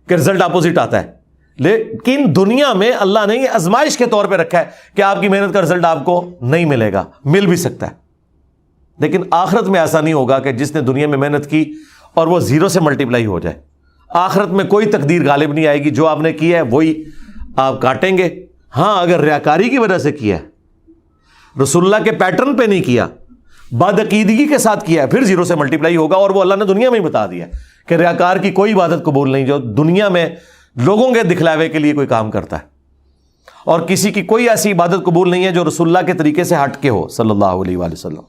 کہ رزلٹ اپوزٹ آتا ہے, لیکن دنیا میں اللہ نے یہ آزمائش کے طور پہ رکھا ہے کہ آپ کی محنت کا رزلٹ آپ کو نہیں ملے گا, مل بھی سکتا ہے. لیکن آخرت میں ایسا نہیں ہوگا کہ جس نے دنیا میں محنت کی اور وہ زیرو سے ملٹیپلائی ہو جائے. آخرت میں کوئی تقدیر غالب نہیں آئے گی, جو آپ نے کیا ہے وہی آپ کاٹیں گے. ہاں اگر ریاکاری کی وجہ سے کیا ہے, رسول اللہ کے پیٹرن پہ نہیں کیا, بعدعقیدگی کے ساتھ کیا ہے, پھر زیرو سے ملٹیپلائی ہوگا. اور وہ اللہ نے دنیا میں ہی بتا دیا کہ ریاکار کی کوئی عبادت قبول نہیں جو دنیا میں لوگوں کے دکھلاوے کے لیے کوئی کام کرتا ہے. اور کسی کی کوئی ایسی عبادت قبول نہیں ہے جو رسول اللہ کے طریقے سے ہٹ کے ہو صلی اللہ علیہ وآلہ وسلم.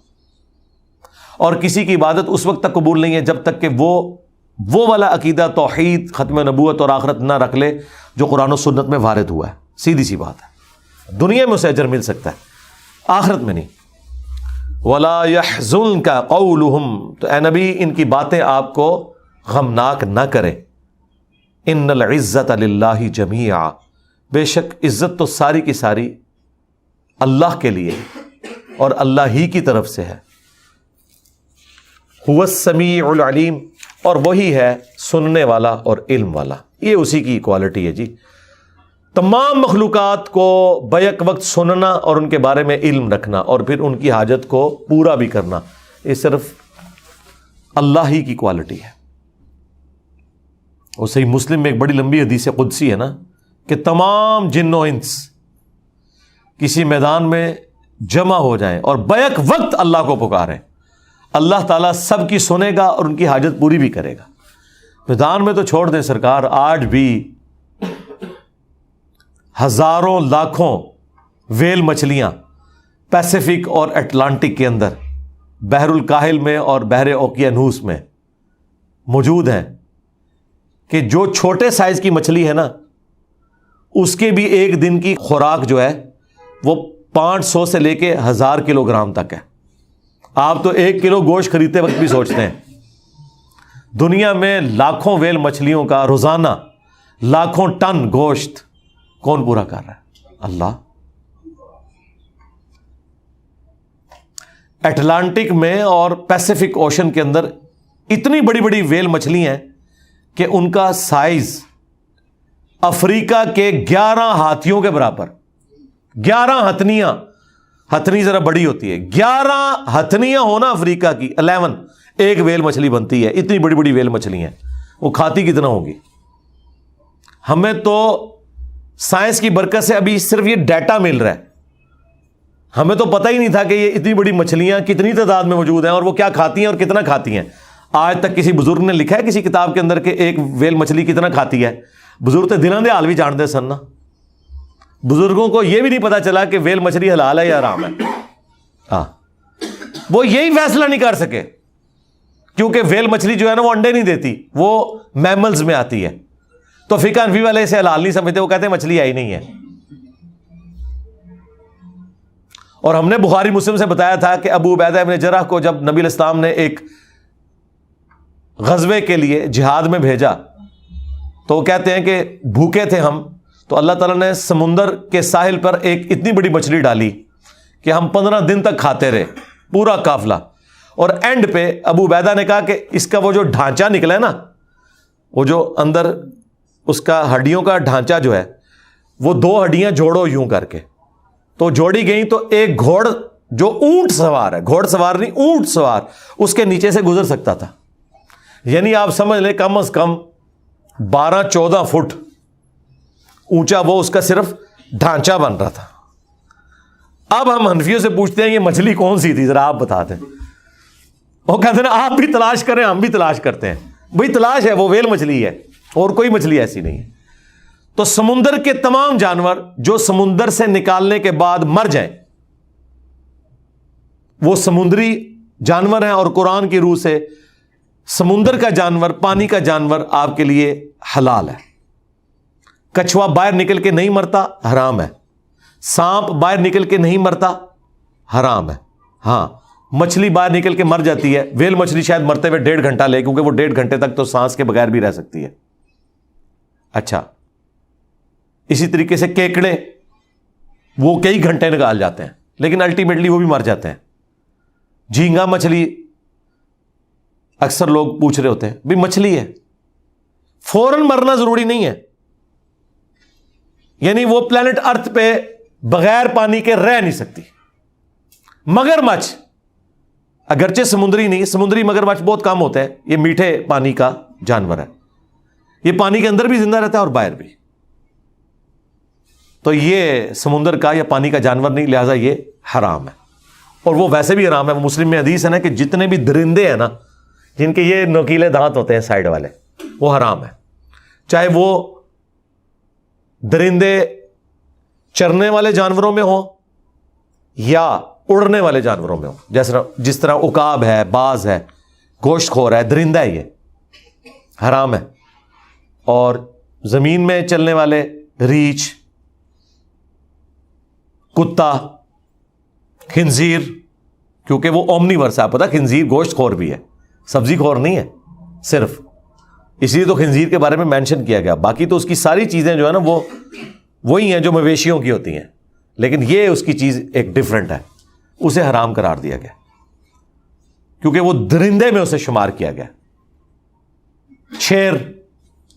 اور کسی کی عبادت اس وقت تک قبول نہیں ہے جب تک کہ وہ والا عقیدہ توحید, ختم نبوت اور آخرت نہ رکھ لے جو قرآن و سنت میں وارد ہوا ہے. سیدھی سی بات ہے, دنیا میں اسے اجر مل سکتا ہے, آخرت میں نہیں. وَلَا يَحْزُنْكَ قَوْلُهُمْ, تو اے نبی ان کی باتیں آپ کو غمناک نہ کریں. اِنَّ الْعِزَّةَ لِلَّهِ جَمِيعًا, بے شک عزت تو ساری کی ساری اللہ کے لیے اور اللہ ہی کی طرف سے ہے. هُوَ السَّمِيعُ الْعَلِيمُ, اور وہی ہے سننے والا اور علم والا. یہ اسی کی کوالٹی ہے جی. تمام مخلوقات کو بیک وقت سننا اور ان کے بارے میں علم رکھنا اور پھر ان کی حاجت کو پورا بھی کرنا, یہ صرف اللہ ہی کی کوالٹی ہے. اور صحیح مسلم میں ایک بڑی لمبی حدیث قدسی ہے نا کہ تمام جن و انس کسی میدان میں جمع ہو جائیں اور بیک وقت اللہ کو پکاریں, اللہ تعالیٰ سب کی سنے گا اور ان کی حاجت پوری بھی کرے گا. میدان میں تو چھوڑ دیں سرکار, آج بھی ہزاروں لاکھوں ویل مچھلیاں پیسیفک اور اٹلانٹک کے اندر, بحر الکاہل میں اور بحر اوقیانوس میں موجود ہیں کہ جو چھوٹے سائز کی مچھلی ہے نا اس کے بھی ایک دن کی خوراک جو ہے وہ 500 سے لے کے 1000 کلو گرام تک ہے. آپ تو 1 کلو گوشت خریدتے وقت بھی سوچتے ہیں. دنیا میں لاکھوں ویل مچھلیوں کا روزانہ لاکھوں ٹن گوشت کون پورا کر رہا ہے؟ اللہ. اٹلانٹک میں اور پیسیفک اوشن کے اندر اتنی بڑی بڑی ویل مچھلی ہیں کہ ان کا سائز افریقہ کے 11 ہاتھیوں کے برابر. 11 ہتھنیاں, ہتھنی ذرا بڑی ہوتی ہے, 11 ہتھنیاں ہونا افریقہ کی 11 ایک ویل مچھلی بنتی ہے. اتنی بڑی بڑی ویل مچھلی ہیں, وہ کھاتی کتنا ہوگی؟ ہمیں تو سائنس کی برکت سے ابھی صرف یہ ڈیٹا مل رہا ہے, ہمیں تو پتہ ہی نہیں تھا کہ یہ اتنی بڑی مچھلیاں کتنی تعداد میں موجود ہیں اور وہ کیا کھاتی ہیں اور کتنا کھاتی ہیں. آج تک کسی بزرگ نے لکھا ہے کسی کتاب کے اندر کہ ایک ویل مچھلی کتنا کھاتی ہے؟ بزرگ تو دنوں دے حال بھی جانتے سن نا. بزرگوں کو یہ بھی نہیں پتا چلا کہ ویل مچھلی حلال ہے یا حرام ہے. وہ یہی فیصلہ نہیں کر سکے کیونکہ ویل مچھلی جو ہے نا وہ انڈے نہیں دیتی, وہ میملز میں آتی ہے. تو فقہ حنفی والے اسے حلال نہیں سمجھتے, وہ کہتے ہیں مچھلی آئی نہیں ہے. اور ہم نے بخاری مسلم سے بتایا تھا کہ ابو عبیدہ ابن جرح کو جب نبی علیہ السلام نے ایک غزوے کے لیے جہاد میں بھیجا تو وہ کہتے ہیں کہ بھوکے تھے ہم, تو اللہ تعالیٰ نے سمندر کے ساحل پر ایک اتنی بڑی مچھلی ڈالی کہ ہم 15 دن تک کھاتے رہے پورا قافلہ. اور اینڈ پہ ابو عبیدہ نے کہا کہ اس کا وہ جو ڈھانچہ نکلا ہے نا, وہ جو اندر اس کا ہڈیوں کا ڈھانچہ جو ہے وہ 2 ہڈیاں جوڑو یوں کر کے, تو جوڑی گئیں تو ایک گھوڑ جو اونٹ سوار ہے, گھوڑ سوار نہیں اونٹ سوار, اس کے نیچے سے گزر سکتا تھا. یعنی آپ سمجھ لیں کم از کم 12-14 فٹ اونچا وہ اس کا صرف ڈھانچہ بن رہا تھا. اب ہم حنفیوں سے پوچھتے ہیں یہ مچھلی کون سی تھی ذرا آپ بتا دیں. وہ کہتے ہیں آپ بھی تلاش کریں ہم بھی تلاش کرتے ہیں. بھئی تلاش ہے, وہ ویل مچھلی ہے اور کوئی مچھلی ایسی نہیں ہے. تو سمندر کے تمام جانور جو سمندر سے نکالنے کے بعد مر جائیں وہ سمندری جانور ہیں, اور قرآن کی روح سے سمندر کا جانور, پانی کا جانور آپ کے لیے حلال ہے. کچھوا باہر نکل کے نہیں مرتا, حرام ہے. سانپ باہر نکل کے نہیں مرتا, حرام ہے. ہاں مچھلی باہر نکل کے مر جاتی ہے، ویل مچھلی شاید مرتے ہوئے 1.5 گھنٹہ لے، کیونکہ وہ 1.5 گھنٹے تک تو سانس کے بغیر بھی رہ سکتی ہے. اچھا، اسی طریقے سے کیکڑے وہ کئی گھنٹے نکال جاتے ہیں لیکن الٹیمیٹلی وہ بھی مر جاتے ہیں. جھینگا مچھلی اکثر لوگ پوچھ رہے ہوتے ہیں بھی مچھلی ہے، فوراً مرنا ضروری نہیں ہے. یعنی وہ پلانٹ ارتھ پہ بغیر پانی کے رہ نہیں سکتی. مگرمچھ اگرچہ سمندری نہیں، سمندری مگرمچھ بہت کم ہوتا ہے، یہ میٹھے پانی کا جانور ہے، یہ پانی کے اندر بھی زندہ رہتا ہے اور باہر بھی. تو یہ سمندر کا یا پانی کا جانور نہیں، لہذا یہ حرام ہے. اور وہ ویسے بھی حرام ہے. مسلم میں حدیث ہے نا کہ جتنے بھی درندے ہیں نا جن کے یہ نوکیلے دانت ہوتے ہیں سائڈ والے، وہ حرام ہے. چاہے وہ درندے چرنے والے جانوروں میں ہوں یا اڑنے والے جانوروں میں ہوں، جس طرح عقاب ہے، باز ہے، گوشت خور ہے، درندہ ہے، یہ حرام ہے. اور زمین میں چلنے والے ریچھ، کتا، خنزیر، کیونکہ وہ اومنیورس ہے. آپ پتا خنزیر گوشت خور بھی ہے، سبزی خور نہیں ہے صرف، اس لیے تو خنزیر کے بارے میں مینشن کیا گیا. باقی تو اس کی ساری چیزیں جو ہے نا وہ وہی ہیں جو مویشیوں کی ہوتی ہیں، لیکن یہ اس کی چیز ایک ڈفرنٹ ہے، اسے حرام قرار دیا گیا کیونکہ وہ درندے میں اسے شمار کیا گیا. شیر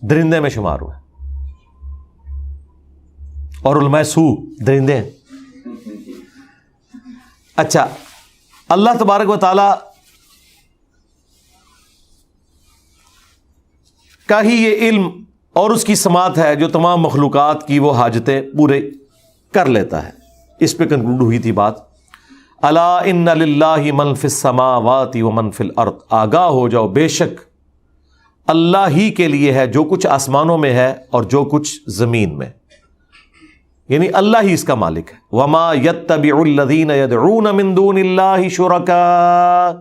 درندے میں شمار ہوا ہے، اور علماء سو درندے ہیں. اچھا، اللہ تبارک و تعالی کا ہی یہ علم اور اس کی سماعت ہے جو تمام مخلوقات کی وہ حاجتیں پورے کر لیتا ہے. اس پہ کنکلوڈ ہوئی تھی بات. الا ان للہ من فی السماوات ومن فی الارض، آگاہ ہو جاؤ بے شک اللہ ہی کے لیے ہے جو کچھ آسمانوں میں ہے اور جو کچھ زمین میں، یعنی اللہ ہی اس کا مالک ہے. وما یتبع الذین یدعون من دون اللہ شرکاء،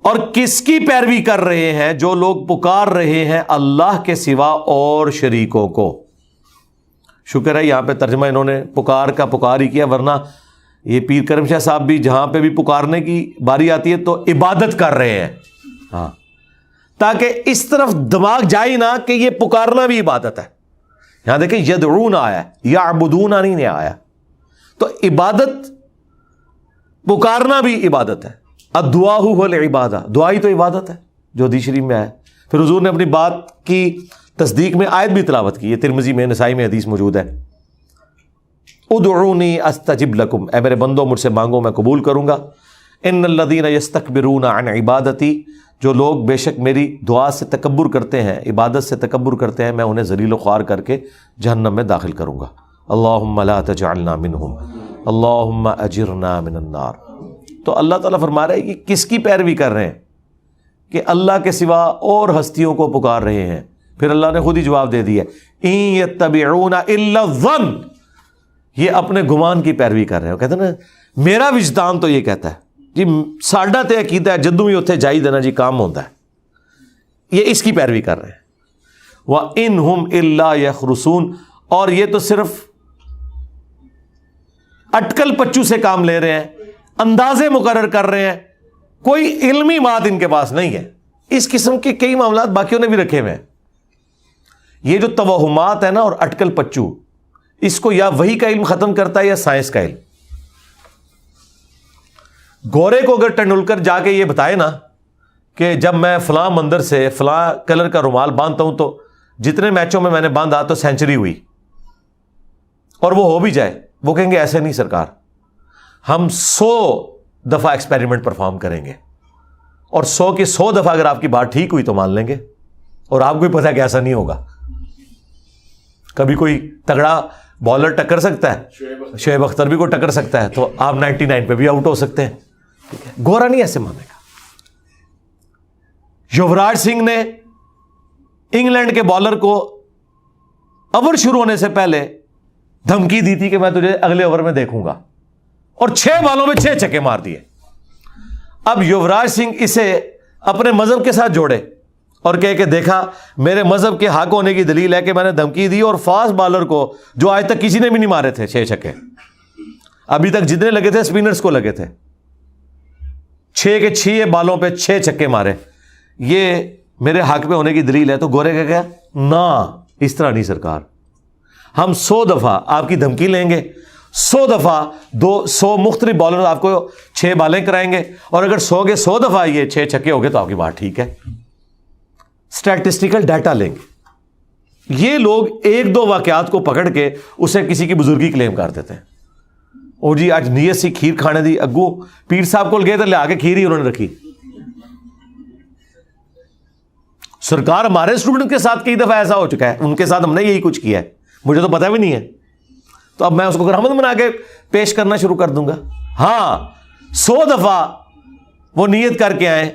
اور کس کی پیروی کر رہے ہیں جو لوگ پکار رہے ہیں اللہ کے سوا اور شریکوں کو. شکر ہے یہاں پہ ترجمہ انہوں نے پکار کا پکار ہی کیا، ورنہ یہ پیر کرم شاہ صاحب بھی جہاں پہ بھی پکارنے کی باری آتی ہے تو عبادت کر رہے ہیں. ہاں، تاکہ اس طرف دماغ جائے نہ کہ یہ پکارنا بھی عبادت ہے. یہاں دیکھیں یدعون آیا ہے، یعبدون نہیں آیا. تو عبادت، پکارنا بھی عبادت ہے. الدعاء هو العبادہ، دعا ہی تو عبادت ہے جو حدیث شریف میں آیا. پھر حضور نے اپنی بات کی تصدیق میں آیت بھی تلاوت کی، یہ ترمذی میں، نسائی میں حدیث موجود ہے. ادعونی استجب لکم، اے میرے بندو مجھ سے مانگو میں قبول کروں گا. ان الذین یستکبرون عن عبادتی، جو لوگ بے شک میری دعا سے تکبر کرتے ہیں، عبادت سے تکبر کرتے ہیں، میں انہیں ذلیل و خوار کر کے جہنم میں داخل کروں گا. اللہم لا تجعلنا منہم، اللہم اجرنا من النار. تو اللہ تعالیٰ فرما رہے ہیں کہ کس کی پیروی کر رہے ہیں کہ اللہ کے سوا اور ہستیوں کو پکار رہے ہیں. پھر اللہ نے خود ہی جواب دے دیا، ان یتبعون الا الظن، یہ اپنے گمان کی پیروی کر رہے ہیں. کہتے ہیں نا میرا وجدان تو یہ کہتا ہے جی، ساڈا تے عقیدہ ہے جدوں ہی اتنے جائی دینا جی کام ہوتا ہے، یہ اس کی پیروی کر رہے ہیں. وَإِنْهُمْ إِلَّا يَخْرُصُونَ، اور یہ تو صرف اٹکل پچو سے کام لے رہے ہیں، اندازے مقرر کر رہے ہیں، کوئی علمی بات ان کے پاس نہیں ہے. اس قسم کے کئی معاملات باقیوں نے بھی رکھے ہوئے ہیں. یہ جو توہمات ہے نا اور اٹکل پچو، اس کو یا وحی کا علم ختم کرتا ہے یا سائنس کا علم. گورے کو اگر ٹنڈولکر جا کے یہ بتائے نا کہ جب میں فلاں مندر سے فلاں کلر کا رومال باندھتا ہوں تو جتنے میچوں میں نے باندھا تو سینچری ہوئی، اور وہ ہو بھی جائے، وہ کہیں گے ایسے نہیں سرکار، ہم 100 دفعہ ایکسپیریمنٹ پرفارم کریں گے، اور 100 کی 100 دفعہ اگر آپ کی بات ٹھیک ہوئی تو مان لیں گے. اور آپ کو بھی پتا کہ ایسا نہیں ہوگا. کبھی کوئی تگڑا بالر ٹکر سکتا ہے، شعیب اختر بھی کو ٹکر سکتا ہے، تو آپ 99 پہ بھی آؤٹ ہو سکتے ہیں. گورا نہیں ایسے مانے گا. یوراج سنگھ نے انگلینڈ کے بالر کو اوور شروع ہونے سے پہلے دھمکی دی تھی کہ میں تجھے اگلے اوور میں دیکھوں گا، اور 6 بالوں میں 6 چھکے مار دیے. اب یوراج سنگھ اسے اپنے مذہب کے ساتھ جوڑے اور کہے کہ دیکھا میرے مذہب کے حق ہونے کی دلیل ہے کہ میں نے دھمکی دی اور فاسٹ بالر کو جو آج تک کسی نے بھی نہیں مارے تھے 6 چھکے. ابھی تک جتنے لگے تھے اسپنرز کو لگے تھے، 6 کے 6 بالوں پہ 6 چھکے مارے، یہ میرے حق پہ ہونے کی دلیل ہے۔ تو گورے کا کیا؟ نہ، اس طرح نہیں سرکار، ہم 100 دفعہ آپ کی دھمکی لیں گے، 100 دفعہ 100 مختلف بالر آپ کو 6 بالیں کرائیں گے، اور اگر 100 کے 100 دفعہ یہ 6 چھکے ہو گئے تو آپ کی بات ٹھیک ہے۔ اسٹیٹسٹیکل ڈیٹا لیں گے۔ یہ لوگ 1-2 واقعات کو پکڑ کے اسے کسی کی بزرگی کلیم کر دیتے ہیں۔ اور جی آج نیت سی کھیر کھانے دی، اگو پیر صاحب کو گئے تو لے آ کے کھیر ہی انہوں نے رکھی۔ سرکار ہمارے اسٹوڈنٹ کے ساتھ کئی دفعہ ایسا ہو چکا ہے، ان کے ساتھ ہم نے یہی کچھ کیا ہے، مجھے تو پتہ بھی نہیں ہے، تو اب میں اس کو کرامت بنا کے پیش کرنا شروع کر دوں گا۔ ہاں 100 دفعہ وہ نیت کر کے آئے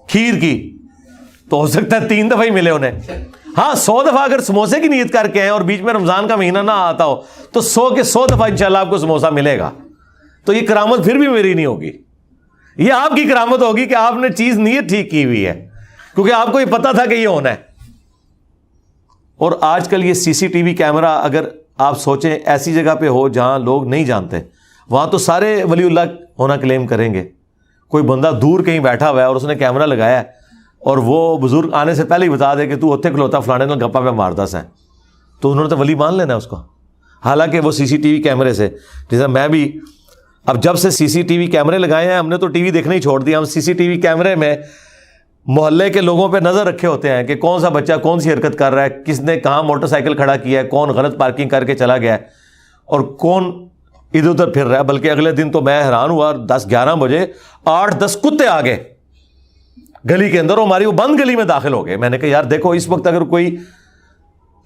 کھیر کی تو ہو سکتا ہے 3 دفعہ ہی ملے انہیں۔ ہاں 100 دفعہ اگر سموسے کی نیت کر کے آئے اور بیچ میں رمضان کا مہینہ نہ آتا ہو تو 100 کے 100 دفعہ انشاءاللہ آپ کو سموسا ملے گا۔ تو یہ کرامت پھر بھی میری نہیں ہوگی، یہ آپ کی کرامت ہوگی کہ آپ نے چیز نیت ٹھیک کی ہوئی ہے، کیونکہ آپ کو یہ پتا تھا کہ یہ ہونا ہے۔ اور آج کل یہ CCTV کیمرہ اگر آپ سوچیں ایسی جگہ پہ ہو جہاں لوگ نہیں جانتے، وہاں تو سارے ولی اللہ ہونا کلیم کریں گے۔ کوئی بندہ دور کہیں بیٹھا ہوا ہے اور اس نے کیمرہ لگایا ہے اور وہ بزرگ آنے سے پہلے ہی بتا دے کہ تو اتنے کھلوتا فلانے میں گپا پہ مارتا سا، تو انہوں نے تو ولی مان لینا ہے اس کو، حالانکہ وہ CCTV کیمرے سے، جیسے میں بھی اب جب سے CCTV کیمرے لگائے ہیں ہم نے تو ٹی وی دیکھنا ہی چھوڑ دیا۔ ہم CCTV کیمرے میں محلے کے لوگوں پہ نظر رکھے ہوتے ہیں کہ کون سا بچہ کون سی حرکت کر رہا ہے، کس نے کہاں موٹر سائیکل کھڑا کیا ہے، کون غلط پارکنگ کر کے چلا گیا ہے اور کون ادھر ادھر پھر رہا ہے۔ بلکہ اگلے دن تو میں حیران ہوا، 10-11 بجے 8-10 کتے آ گئے گلی کے اندر، ہماری وہ بند گلی میں داخل ہو گئے۔ میں نے کہا یار دیکھو اس وقت اگر کوئی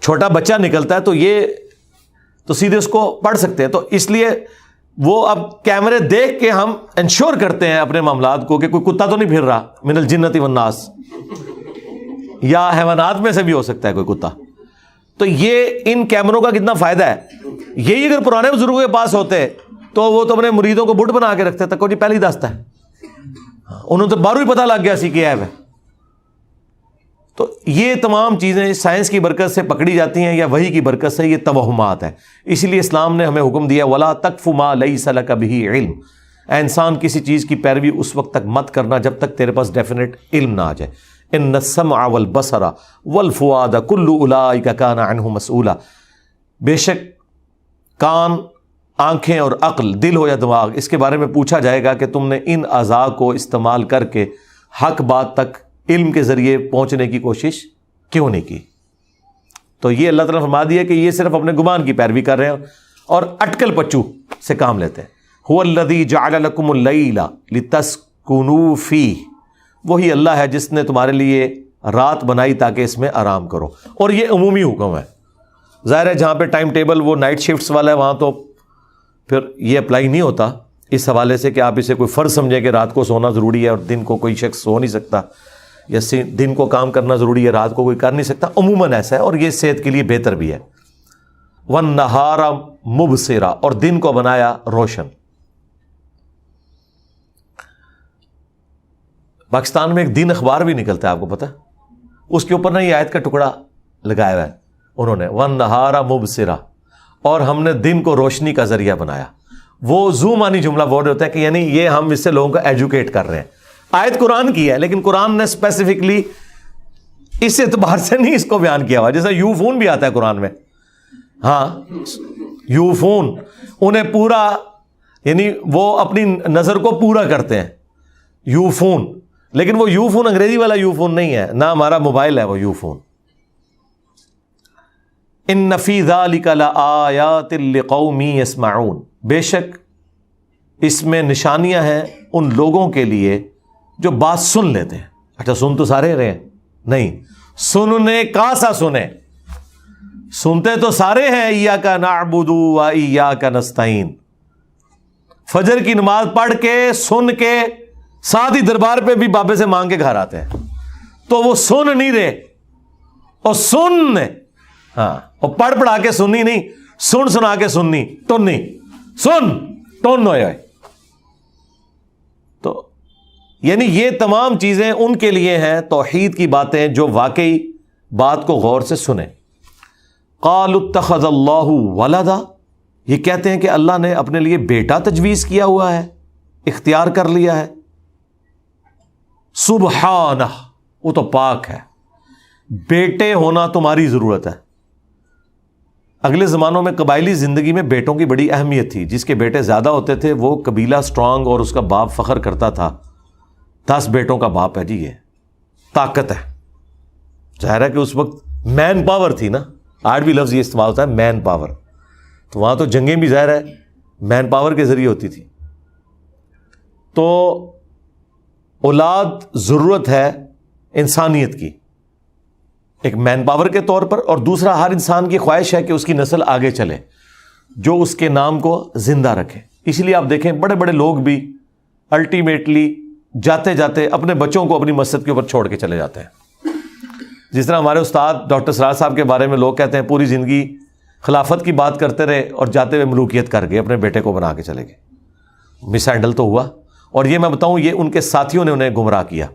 چھوٹا بچہ نکلتا ہے تو یہ تو سیدھے اس کو پڑھ سکتے ہیں۔ تو اس لیے وہ اب کیمرے دیکھ کے ہم انشور کرتے ہیں اپنے معاملات کو کہ کوئی کتا تو نہیں پھر رہا، من الجنت والناس، یا حیوانات میں سے بھی ہو سکتا ہے کوئی کتا۔ تو یہ ان کیمروں کا کتنا فائدہ ہے۔ یہی اگر پرانے بزرگوں کے پاس ہوتے تو وہ تو اپنے مریدوں کو بٹ بنا کے رکھتے تک جی پہلے ہی دستا ہے، انہوں تو بارو ہی پتہ لگ گیا سی کہ ایب ہے۔ تو یہ تمام چیزیں سائنس کی برکت سے پکڑی جاتی ہیں یا وحی کی برکت سے، یہ توہمات ہے۔ اسی لیے اسلام نے ہمیں حکم دیا وَلَا تَقْفُ مَا لَيْسَ لَكَ بِهِ عِلْم، اے انسان کسی چیز کی پیروی اس وقت تک مت کرنا جب تک تیرے پاس ڈیفینیٹ علم نہ آ جائے۔ إِنَّ السَّمْعَ وَالْبَصَرَ وَالْفُؤَادَ كُلُّ أُولَٰئِكَ كَانَ عَنْهُ مسؤولا، بے شک کان، آنکھیں اور عقل، دل ہو یا دماغ، اس کے بارے میں پوچھا جائے گا کہ تم نے ان اعضاء کو استعمال کر کے حق بات تک علم کے ذریعے پہنچنے کی کوشش کیوں نہیں کی۔ تو یہ اللہ تعالیٰ نے فرما دیا کہ یہ صرف اپنے گمان کی پیروی کر رہے ہیں اور اٹکل پچو سے کام لیتے ہیں۔ هُوَ الَّذِي جَعَلَ لَكُمُ اللَّيْلَ لِتَسْكُنُوا فِيهِ، وہی اللہ ہے جس نے تمہارے لیے رات بنائی تاکہ اس میں آرام کرو۔ اور یہ عمومی حکم ہے، ظاہر ہے جہاں پہ ٹائم ٹیبل وہ نائٹ شفٹس والا ہے وہاں تو پھر یہ اپلائی نہیں ہوتا اس حوالے سے کہ آپ اسے کوئی فرض سمجھیں کہ رات کو سونا ضروری ہے اور دن کو کوئی شخص سو نہیں سکتا، یا دن کو کام کرنا ضروری ہے رات کو کوئی کر نہیں سکتا۔ عموماً ایسا ہے اور یہ صحت کے لیے بہتر بھی ہے۔ وَالنَّهَارَ مُبْصِرًا، اور دن کو بنایا روشن۔ پاکستان میں ایک دن اخبار بھی نکلتا ہے، آپ کو پتہ، اس کے اوپر نا یہ آیت کا ٹکڑا لگایا ہوا ہے انہوں نے، وَالنَّهَارَ مُبْصِرًا، اور ہم نے دن کو روشنی کا ذریعہ بنایا۔ وہ زو مانی جملہ بول رہے ہوتا ہے کہ یعنی یہ ہم اس سے لوگوں کو ایجوکیٹ کر رہے ہیں۔ آیت قرآن کی ہے لیکن قرآن نے اسپیسیفکلی اس اعتبار سے نہیں اس کو بیان کیا ہوا، جیسے یوفون بھی آتا ہے قرآن میں۔ ہاں یوفون، انہیں پورا یعنی وہ اپنی نظر کو پورا کرتے ہیں، یوفون، لیکن وہ یوفون انگریزی والا یوفون نہیں ہے، نہ ہمارا موبائل ہے وہ یوفون۔ ان فی ذلک لآیات لقوم یسمعون، بے شک اس میں نشانیاں ہیں ان لوگوں کے لیے جو بات سن لیتے ہیں۔ اچھا سن تو سارے رہے ہیں؟ نہیں، سننے کا سا سنیں، سنتے تو سارے ہیں۔ ایاک نعبد و ایاک نستعین، فجر کی نماز پڑھ کے سن کے ساتھ ہی دربار پہ بھی بابے سے مانگ کے گھر آتے ہیں، تو وہ سن نہیں رہے اور سن، ہاں اور پڑھ پڑھا کے سننی نہیں، سن سنا کے سننی، ٹنی سن ٹن ہوئے۔ تو یعنی یہ تمام چیزیں ان کے لیے ہیں توحید کی باتیں جو واقعی بات کو غور سے سنیں۔ قالوا اتخذ اللہ ولدا، یہ کہتے ہیں کہ اللہ نے اپنے لیے بیٹا تجویز کیا ہوا ہے، اختیار کر لیا ہے. سبحانہ، وہ تو پاک ہے. بیٹے ہونا تمہاری ضرورت ہے. اگلے زمانوں میں قبائلی زندگی میں بیٹوں کی بڑی اہمیت تھی. جس کے بیٹے زیادہ ہوتے تھے وہ قبیلہ سٹرانگ اور اس کا باپ فخر کرتا تھا. 10 بیٹوں کا باپ ہے جی، یہ طاقت ہے. ظاہر ہے کہ اس وقت مین پاور تھی نا. آج بھی لفظ یہ استعمال ہوتا ہے مین پاور. تو وہاں تو جنگیں بھی ظاہر ہے مین پاور کے ذریعے ہوتی تھی. تو اولاد ضرورت ہے انسانیت کی، ایک مین پاور کے طور پر، اور دوسرا ہر انسان کی خواہش ہے کہ اس کی نسل آگے چلے جو اس کے نام کو زندہ رکھے. اس لیے آپ دیکھیں بڑے بڑے لوگ بھی الٹیمیٹلی جاتے جاتے اپنے بچوں کو اپنی مسجد کے اوپر چھوڑ کے چلے جاتے ہیں. جس طرح ہمارے استاد ڈاکٹر سراج صاحب کے بارے میں لوگ کہتے ہیں پوری زندگی خلافت کی بات کرتے رہے اور جاتے ہوئے ملوکیت کر گئے، اپنے بیٹے کو بنا کے چلے گئے. مس ہینڈل تو ہوا. اور یہ میں بتاؤں یہ ان کے ساتھیوں نے انہیں گمراہ کیا.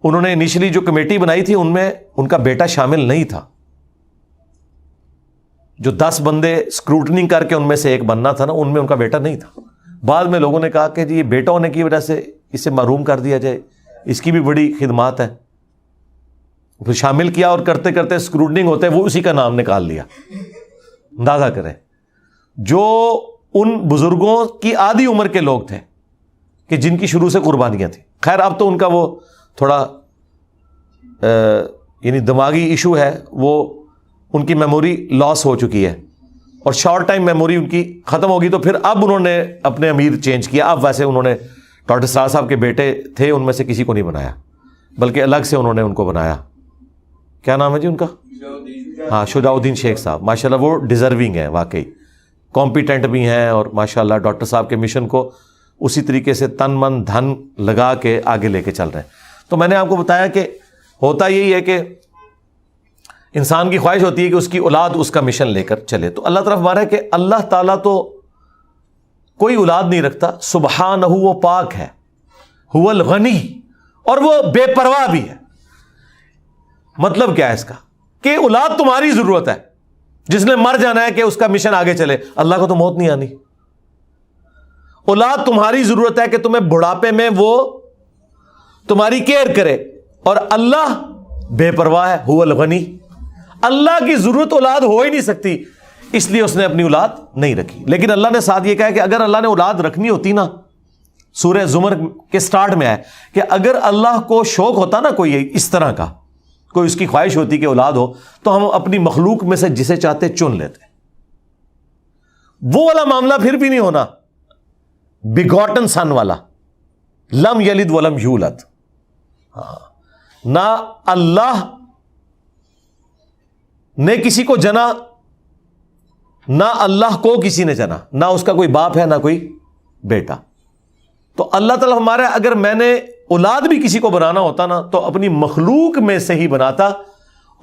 انہوں نے انیشلی جو کمیٹی بنائی تھی ان میں ان کا بیٹا شامل نہیں تھا. جو 10 بندے اسکروٹنی کر کے ان میں سے ایک بننا تھا نا، ان میں ان کا بیٹا نہیں تھا. بعد میں لوگوں نے کہا کہ جی یہ بیٹا ہونے کی وجہ سے اسے محروم کر دیا جائے، اس کی بھی بڑی خدمات ہے. پھر شامل کیا اور کرتے کرتے اسکروٹنگ ہوتے وہ اسی کا نام نکال لیا. اندازہ کریں جو ان بزرگوں کی آدھی عمر کے لوگ تھے کہ جن کی شروع سے قربانیاں تھیں. خیر اب تو ان کا وہ تھوڑا یعنی دماغی ایشو ہے، وہ ان کی میموری لاس ہو چکی ہے اور شارٹ ٹائم میموری ان کی ختم ہوگی. تو پھر اب انہوں نے اپنے امیر چینج کیا. اب ویسے انہوں نے ڈاکٹر سراج صاحب کے بیٹے تھے ان میں سے کسی کو نہیں بنایا، بلکہ الگ سے انہوں نے ان کو بنایا. کیا نام ہے جی ان کا؟ ہاں شجاع الدین شیخ صاحب. ماشاءاللہ وہ ڈیزرونگ ہیں، واقعی کمپیٹنٹ بھی ہیں اور ماشاءاللہ ڈاکٹر صاحب کے مشن کو اسی طریقے سے تن من دھن لگا کے آگے لے کے چل رہے ہیں. تو میں نے آپ کو بتایا کہ ہوتا یہی ہے کہ انسان کی خواہش ہوتی ہے کہ اس کی اولاد اس کا مشن لے کر چلے. تو اللہ طرف ہمارا ہے کہ اللہ تعالیٰ تو کوئی اولاد نہیں رکھتا. سبحانہ، وہ پاک ہے. هو الغنی، اور وہ بے پرواہ بھی ہے. مطلب کیا ہے اس کا؟ کہ اولاد تمہاری ضرورت ہے. جس نے مر جانا ہے کہ اس کا مشن آگے چلے. اللہ کو تو موت نہیں آنی. اولاد تمہاری ضرورت ہے کہ تمہیں بڑھاپے میں وہ تمہاری کیئر کرے، اور اللہ بے پرواہ ہے. هو الغنی. اللہ کی ضرورت اولاد ہو ہی نہیں سکتی، اس لیے اس نے اپنی اولاد نہیں رکھی. لیکن اللہ نے ساتھ یہ کہا کہ اگر اللہ نے اولاد رکھنی ہوتی نا، سورہ زمر کے سٹارٹ میں ہے کہ اگر اللہ کو شوق ہوتا نا کوئی اس طرح کا، کوئی اس کی خواہش ہوتی کہ اولاد ہو، تو ہم اپنی مخلوق میں سے جسے چاہتے چن لیتے. وہ والا معاملہ پھر بھی نہیں ہونا بگاٹن سن والا، لم یلد ولم یولد. نہ اللہ نے کسی کو جنا، نہ اللہ کو کسی نے جنا، نہ اس کا کوئی باپ ہے نہ کوئی بیٹا. تو اللہ تعالیٰ ہمارا اگر میں نے اولاد بھی کسی کو بنانا ہوتا نا تو اپنی مخلوق میں سے ہی بناتا،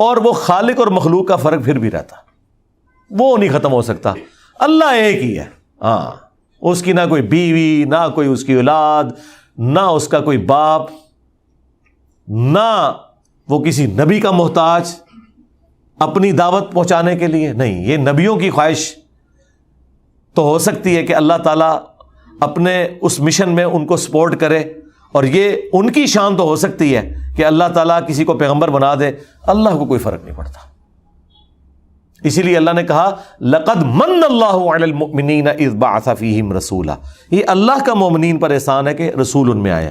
اور وہ خالق اور مخلوق کا فرق پھر بھی رہتا، وہ نہیں ختم ہو سکتا. اللہ ایک ہی ہے. ہاں، اس کی نہ کوئی بیوی، نہ کوئی اس کی اولاد، نہ اس کا کوئی باپ، نہ وہ کسی نبی کا محتاج اپنی دعوت پہنچانے کے لیے. نہیں، یہ نبیوں کی خواہش تو ہو سکتی ہے کہ اللہ تعالیٰ اپنے اس مشن میں ان کو سپورٹ کرے، اور یہ ان کی شان تو ہو سکتی ہے کہ اللہ تعالیٰ کسی کو پیغمبر بنا دے. اللہ کو کوئی فرق نہیں پڑتا. اسی لیے اللہ نے کہا لقد من اللہ علی المؤمنین اذ بعث فیہم رسولا. یہ اللہ کا مومنین پر احسان ہے کہ رسول ان میں آیا.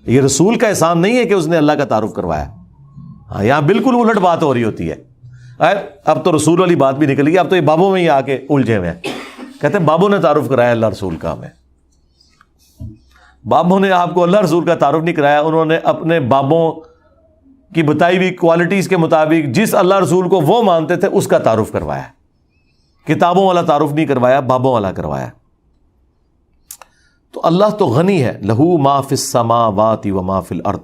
یہ رسول کا احسان نہیں ہے کہ اس نے اللہ کا تعارف کروایا. ہاں، یہاں بالکل الٹ بات ہو رہی ہوتی ہے. اب تو رسول والی بات بھی نکل گئی. اب تو یہ بابوں میں ہی آ کے الجھے ہوئے ہیں. کہتے ہیں بابوں نے تعارف کرایا اللہ رسول کا ہمیں. بابوں نے آپ کو اللہ رسول کا تعارف نہیں کرایا. انہوں نے اپنے بابوں کی بتائی ہوئی کوالٹیز کے مطابق جس اللہ رسول کو وہ مانتے تھے اس کا تعارف کروایا. کتابوں والا تعارف نہیں کروایا، بابوں والا کروایا. تو اللہ تو غنی ہے. لہو ما فی السماوات و ما فی الارض.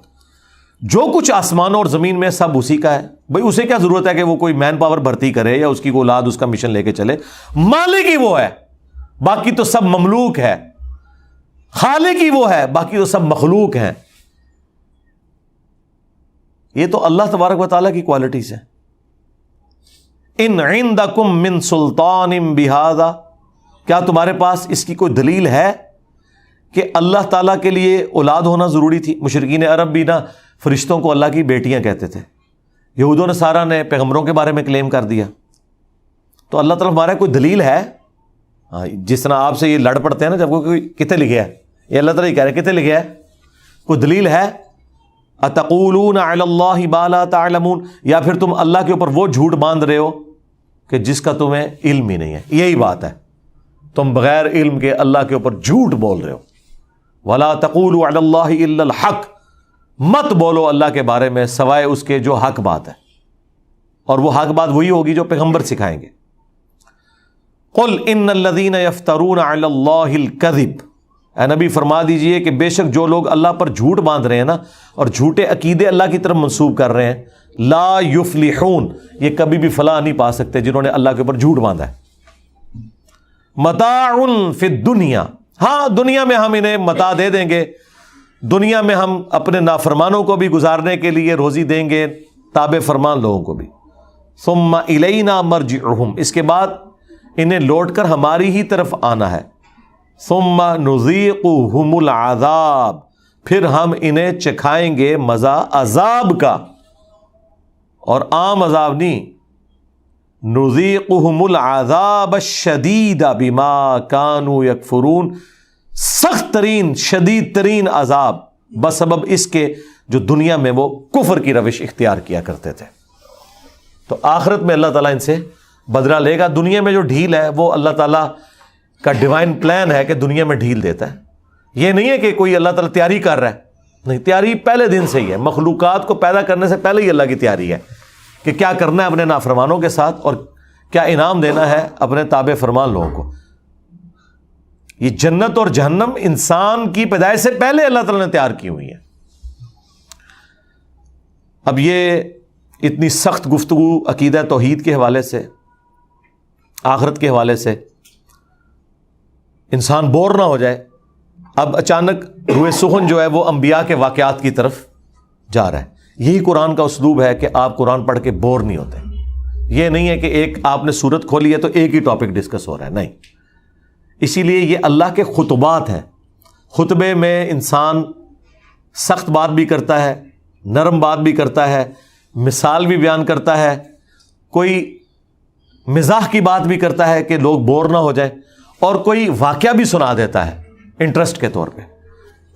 جو کچھ آسمانوں اور زمین میں سب اسی کا ہے. بھئی اسے کیا ضرورت ہے کہ وہ کوئی مین پاور بھرتی کرے یا اس کی کوئی اولاد اس کا مشن لے کے چلے. مالک ہی وہ ہے، باقی تو سب مملوک ہے. خالق ہی وہ ہے، باقی تو سب مخلوق ہیں. یہ تو اللہ تبارک و تعالیٰ کی کوالٹیز ہیں. ان عندکم من سلطان بہذا، کیا تمہارے پاس اس کی کوئی دلیل ہے کہ اللہ تعالیٰ کے لیے اولاد ہونا ضروری تھی؟ مشرکین عرب بھی نا فرشتوں کو اللہ کی بیٹیاں کہتے تھے، یہود و نصارہ نے پیغمبروں کے بارے میں کلیم کر دیا. تو اللہ تعالیٰ ہمارا کوئی دلیل ہے؟ جس طرح آپ سے یہ لڑ پڑتے ہیں نا جب کوئی کتے لکھے ہے، یہ اللہ تعالیٰ یہ کہہ رہے کتے لکھے ہے، کوئی دلیل ہے؟ اتقولون علی اللہ ما لا تعلمون، یا پھر تم اللہ کے اوپر وہ جھوٹ باندھ رہے ہو کہ جس کا تمہیں علم ہی نہیں ہے. یہی بات ہے، تم بغیر علم کے اللہ کے اوپر جھوٹ بول رہے ہو. ولا تقولوا علی اللہ الا الحق، مت بولو اللہ کے بارے میں سوائے اس کے جو حق بات ہے، اور وہ حق بات وہی ہوگی جو پیغمبر سکھائیں گے. قل ان الذین یفترون علی اللہ الکذب، اے نبی فرما دیجئے کہ بے شک جو لوگ اللہ پر جھوٹ باندھ رہے ہیں نا اور جھوٹے عقیدے اللہ کی طرف منسوب کر رہے ہیں، لا یفلحون، یہ کبھی بھی فلاح نہیں پا سکتے جنہوں نے اللہ کے اوپر جھوٹ باندھا ہے. متاع فی الدنیا، ہاں دنیا میں ہم انہیں متاع دے دیں گے، دنیا میں ہم اپنے نافرمانوں کو بھی گزارنے کے لیے روزی دیں گے، تابع فرمان لوگوں کو بھی. ثم الینا مرجعہم، اس کے بعد انہیں لوٹ کر ہماری ہی طرف آنا ہے. ثم نذیقہم العذاب، پھر ہم انہیں چکھائیں گے مزہ عذاب کا، اور عام عذاب نہیں، نذیقہم العذاب الشدید بما کانوا یکفرون، سخت ترین شدید ترین عذاب بسبب اس کے جو دنیا میں وہ کفر کی روش اختیار کیا کرتے تھے. تو آخرت میں اللہ تعالیٰ ان سے بدلہ لے گا. دنیا میں جو ڈھیل ہے وہ اللہ تعالیٰ کا ڈیوائن پلان ہے کہ دنیا میں ڈھیل دیتا ہے. یہ نہیں ہے کہ کوئی اللہ تعالیٰ تیاری کر رہا ہے، نہیں، تیاری پہلے دن سے ہی ہے. مخلوقات کو پیدا کرنے سے پہلے ہی اللہ کی تیاری ہے کہ کیا کرنا ہے اپنے نافرمانوں کے ساتھ اور کیا انعام دینا ہے اپنے تابع فرمان لوگوں کو. یہ جنت اور جہنم انسان کی پیدائش سے پہلے اللہ تعالیٰ نے تیار کی ہوئی ہے. اب یہ اتنی سخت گفتگو عقیدہ توحید کے حوالے سے، آخرت کے حوالے سے، انسان بور نہ ہو جائے. اب اچانک روئے سخن جو ہے وہ انبیاء کے واقعات کی طرف جا رہا ہے. یہی قرآن کا اسلوب ہے کہ آپ قرآن پڑھ کے بور نہیں ہوتے. یہ نہیں ہے کہ ایک آپ نے سورت کھولی ہے تو ایک ہی ٹاپک ڈسکس ہو رہا ہے، نہیں. اسی لیے یہ اللہ کے خطبات ہیں. خطبے میں انسان سخت بات بھی کرتا ہے، نرم بات بھی کرتا ہے، مثال بھی بیان کرتا ہے، کوئی مزاح کی بات بھی کرتا ہے کہ لوگ بور نہ ہو جائیں، اور کوئی واقعہ بھی سنا دیتا ہے انٹرسٹ کے طور پہ.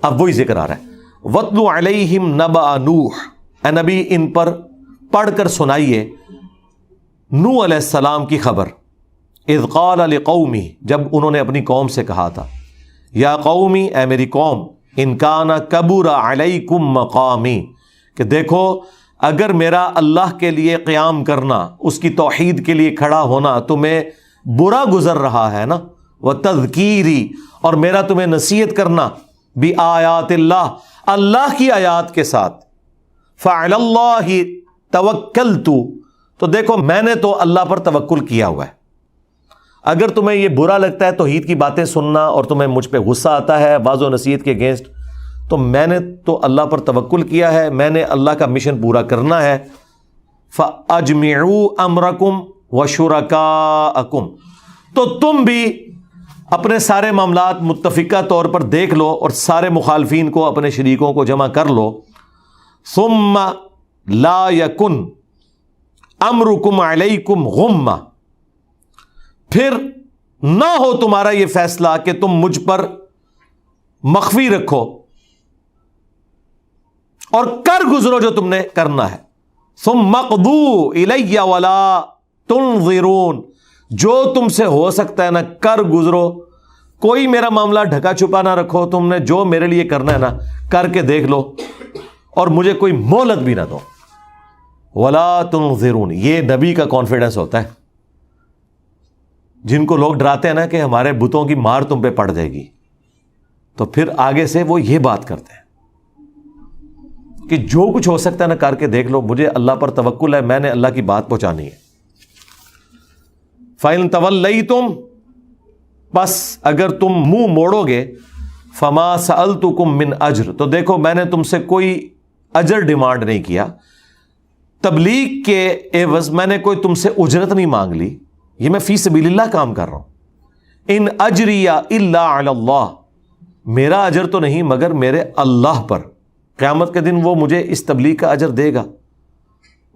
اب وہی ذکر آ رہا ہے. وَاتْلُ عَلَيْهِمْ نَبَأَ نُوحٍ، اے نبی ان پر پڑھ کر سنائیے نوح علیہ السلام کی خبر. اذ قال لقومہ، جب انہوں نے اپنی قوم سے کہا تھا، یا قومی، اے میری قوم، ان کان کبر علیکم مقامی، کہ دیکھو اگر میرا اللہ کے لیے قیام کرنا، اس کی توحید کے لیے کھڑا ہونا تمہیں برا گزر رہا ہے نا، وتذکیری، اور میرا تمہیں نصیحت کرنا، بآیات اللہ، اللہ کی آیات کے ساتھ، فعلی اللہ توکلت، تو دیکھو میں نے تو اللہ پر توکل کیا ہوا ہے. اگر تمہیں یہ برا لگتا ہے توحید کی باتیں سننا اور تمہیں مجھ پہ غصہ آتا ہے واضح و نصیحت کے اگینسٹ، تو میں نے تو اللہ پر توکل کیا ہے، میں نے اللہ کا مشن پورا کرنا ہے. فَأَجْمِعُوا أَمْرَكُمْ وَشُرَكَاءَكُمْ، تو تم بھی اپنے سارے معاملات متفقہ طور پر دیکھ لو اور سارے مخالفین کو، اپنے شریکوں کو جمع کر لو. ثُمَّ لَا يَكُنْ أَمْرُكُمْ عَلَيْكُمْ غُمَّةً، پھر نہ ہو تمہارا یہ فیصلہ کہ تم مجھ پر مخفی رکھو اور کر گزرو جو تم نے کرنا ہے. ثم اقضوا الی ولا تنظرون، جو تم سے ہو سکتا ہے نا کر گزرو، کوئی میرا معاملہ ڈھکا چھپا نہ رکھو، تم نے جو میرے لیے کرنا ہے نا کر کے دیکھ لو اور مجھے کوئی مہلت بھی نہ دو. ولا تنظرون، یہ نبی کا کانفیڈنس ہوتا ہے. جن کو لوگ ڈراتے ہیں نا کہ ہمارے بتوں کی مار تم پہ پڑ جائے گی، تو پھر آگے سے وہ یہ بات کرتے ہیں کہ جو کچھ ہو سکتا ہے نا کر کے دیکھ لو، مجھے اللہ پر توکل ہے، میں نے اللہ کی بات پہنچانی ہے. فَإِن تَوَلَّيْتُمْ، بس اگر تم منہ موڑو گے، فَمَا سَأَلْتُكُم مِّنْ أَجْرٍ، تو دیکھو میں نے تم سے کوئی اجر ڈیمانڈ نہیں کیا. تبلیغ کے عوض میں نے کوئی تم سے اجرت نہیں مانگ لی، یہ میں فی سبیل اللہ کام کر رہا ہوں. ان اجری الا علی اللہ، میرا اجر تو نہیں مگر میرے اللہ پر، قیامت کے دن وہ مجھے اس تبلیغ کا اجر دے گا.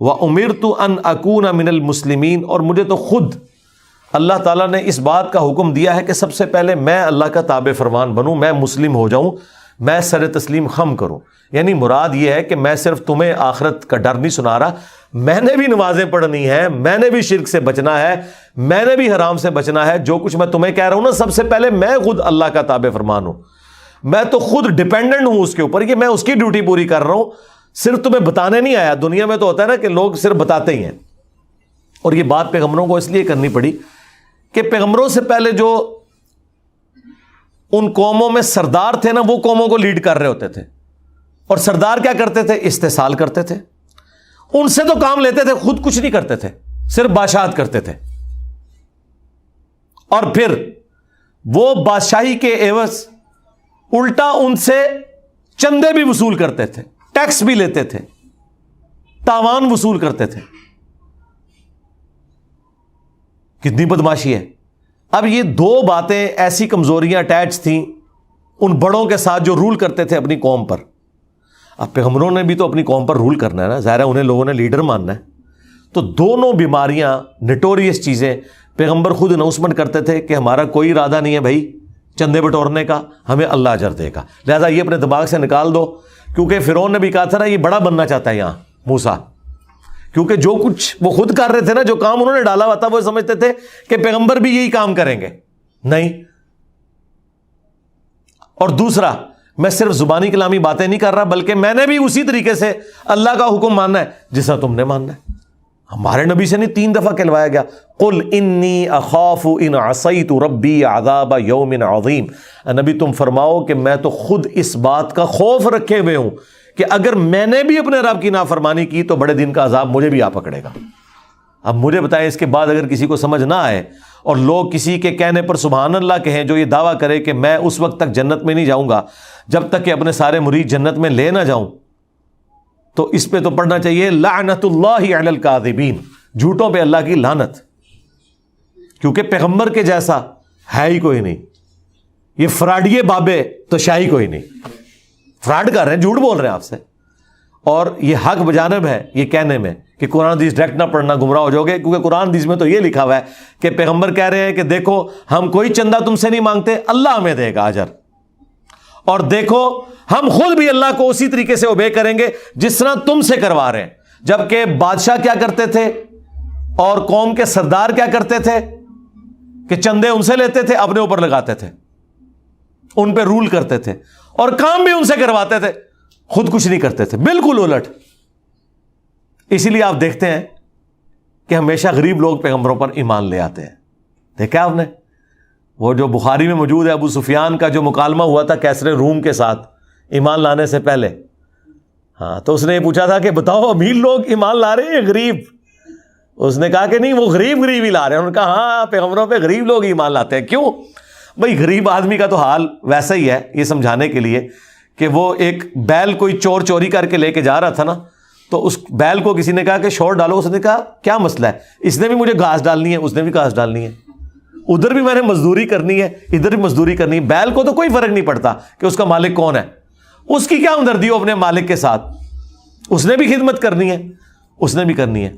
وَأُمِرْتُ أَنْ أَكُونَ مِنَ الْمُسْلِمِينَ، اور مجھے تو خود اللہ تعالیٰ نے اس بات کا حکم دیا ہے کہ سب سے پہلے میں اللہ کا تابع فرمان بنوں، میں مسلم ہو جاؤں، میں سر تسلیم خم کروں. یعنی مراد یہ ہے کہ میں صرف تمہیں آخرت کا ڈر نہیں سنا رہا، میں نے بھی نمازیں پڑھنی ہیں، میں نے بھی شرک سے بچنا ہے، میں نے بھی حرام سے بچنا ہے. جو کچھ میں تمہیں کہہ رہا ہوں نا، سب سے پہلے میں خود اللہ کا تابع فرمان ہوں، میں تو خود ڈیپینڈنٹ ہوں اس کے اوپر کہ میں اس کی ڈیوٹی پوری کر رہا ہوں، صرف تمہیں بتانے نہیں آیا. دنیا میں تو ہوتا ہے نا کہ لوگ صرف بتاتے ہی ہیں. اور یہ بات پیغمبروں کو اس لیے کرنی پڑی کہ پیغمبروں سے پہلے جو ان قوموں میں سردار تھے نا، وہ قوموں کو لیڈ کر رہے ہوتے تھے، اور سردار کیا کرتے تھے؟ استحصال کرتے تھے. ان سے تو کام لیتے تھے، خود کچھ نہیں کرتے تھے، صرف بادشاہت کرتے تھے. اور پھر وہ بادشاہی کے عوض الٹا ان سے چندے بھی وصول کرتے تھے، ٹیکس بھی لیتے تھے، تاوان وصول کرتے تھے. کتنی بدماشی ہے. اب یہ دو باتیں ایسی کمزوریاں اٹیچ تھیں ان بڑوں کے ساتھ جو رول کرتے تھے اپنی قوم پر. اب پیغمبروں نے بھی تو اپنی قوم پر رول کرنا ہے نا، ظاہر ہے انہیں لوگوں نے لیڈر ماننا ہے. تو دونوں بیماریاں، نٹوریس چیزیں، پیغمبر خود اناؤنسمنٹ کرتے تھے کہ ہمارا کوئی ارادہ نہیں ہے بھائی چندے بٹورنے کا، ہمیں اللہ اجر دے گا، لہذا یہ اپنے دماغ سے نکال دو. کیونکہ فرعون نے بھی کہا تھا نا، یہ بڑا بننا چاہتا ہے یہاں موسیٰ، کیونکہ جو کچھ وہ خود کر رہے تھے نا، جو کام انہوں نے ڈالا ہوا تھا، وہ سمجھتے تھے کہ پیغمبر بھی یہی کام کریں گے. نہیں. اور دوسرا، میں صرف زبانی کلامی باتیں نہیں کر رہا، بلکہ میں نے بھی اسی طریقے سے اللہ کا حکم ماننا ہے جس طرح تم نے ماننا ہے. ہمارے نبی سے نہیں 3 دفعہ کہلوایا گیا، قل انی اخاف ان عصیت ربی عذاب یوم عظیم. نبی تم فرماؤ کہ میں تو خود اس بات کا خوف رکھے ہوئے ہوں کہ اگر میں نے بھی اپنے رب کی نافرمانی کی تو بڑے دن کا عذاب مجھے بھی آ پکڑے گا. اب مجھے بتائیں، اس کے بعد اگر کسی کو سمجھ نہ آئے اور لوگ کسی کے کہنے پر سبحان اللہ کہیں جو یہ دعویٰ کرے کہ میں اس وقت تک جنت میں نہیں جاؤں گا جب تک کہ اپنے سارے مرید جنت میں لے نہ جاؤں، تو اس پہ تو پڑھنا چاہیے لعنت اللہ علی الکاذبین، جھوٹوں پہ اللہ کی لعنت. کیونکہ پیغمبر کے جیسا ہے ہی کوئی نہیں. یہ فراڈیے بابے تو شاہی کوئی نہیں. فراڈ کر رہے ہیں، جھوٹ بول رہے ہیں آپ سے. اور یہ حق بجانب ہے یہ کہنے میں کہ قرآن حدیث ڈائریکٹ نہ پڑھنا، گمراہ ہو جاؤ گے. کیونکہ قرآن حدیث میں تو یہ لکھا ہوا ہے کہ پیغمبر کہہ رہے ہیں کہ دیکھو ہم کوئی چندہ تم سے نہیں مانگتے، اللہ ہمیں دے گا اجر. اور دیکھو ہم خود بھی اللہ کو اسی طریقے سے اوبے کریں گے جس طرح تم سے کروا رہے ہیں. جبکہ بادشاہ کیا کرتے تھے اور قوم کے سردار کیا کرتے تھے کہ چندے ان سے لیتے تھے، اپنے اوپر لگاتے تھے، ان پہ رول کرتے تھے، اور کام بھی ان سے کرواتے تھے، خود کچھ نہیں کرتے تھے. بالکل الٹ. اسی لیے آپ دیکھتے ہیں کہ ہمیشہ غریب لوگ پیغمبروں پر ایمان لے آتے ہیں. دیکھا آپ نے وہ جو بخاری میں موجود ہے، ابو سفیان کا جو مکالمہ ہوا تھا کیسر روم کے ساتھ ایمان لانے سے پہلے. ہاں، تو اس نے یہ پوچھا تھا کہ بتاؤ امیر لوگ ایمان لا رہے ہیں غریب؟ اس نے کہا کہ نہیں، وہ غریب ہی لا رہے ہیں. انہوں نے کہا ہاں، پیغمبروں پہ غریب لوگ ایمان لاتے ہیں. کیوں بھائی؟ غریب آدمی کا تو حال ویسا ہی ہے. یہ سمجھانے کے لیے کہ وہ ایک بیل کوئی چوری کر کے لے کے جا رہا تھا نا، تو اس بیل کو کسی نے کہا کہ شور ڈالو. اس نے کہا کیا مسئلہ ہے؟ اس نے بھی مجھے گھاس ڈالنی ہے، اس نے بھی گھاس ڈالنی ہے، ادھر بھی میں نے مزدوری کرنی ہے، ادھر بھی مزدوری کرنی ہے. بیل کو تو کوئی فرق نہیں پڑتا کہ اس کا مالک کون ہے. اس کی کیا ہمدردی ہو اپنے مالک کے ساتھ؟ اس نے بھی خدمت کرنی ہے، اس نے بھی کرنی ہے.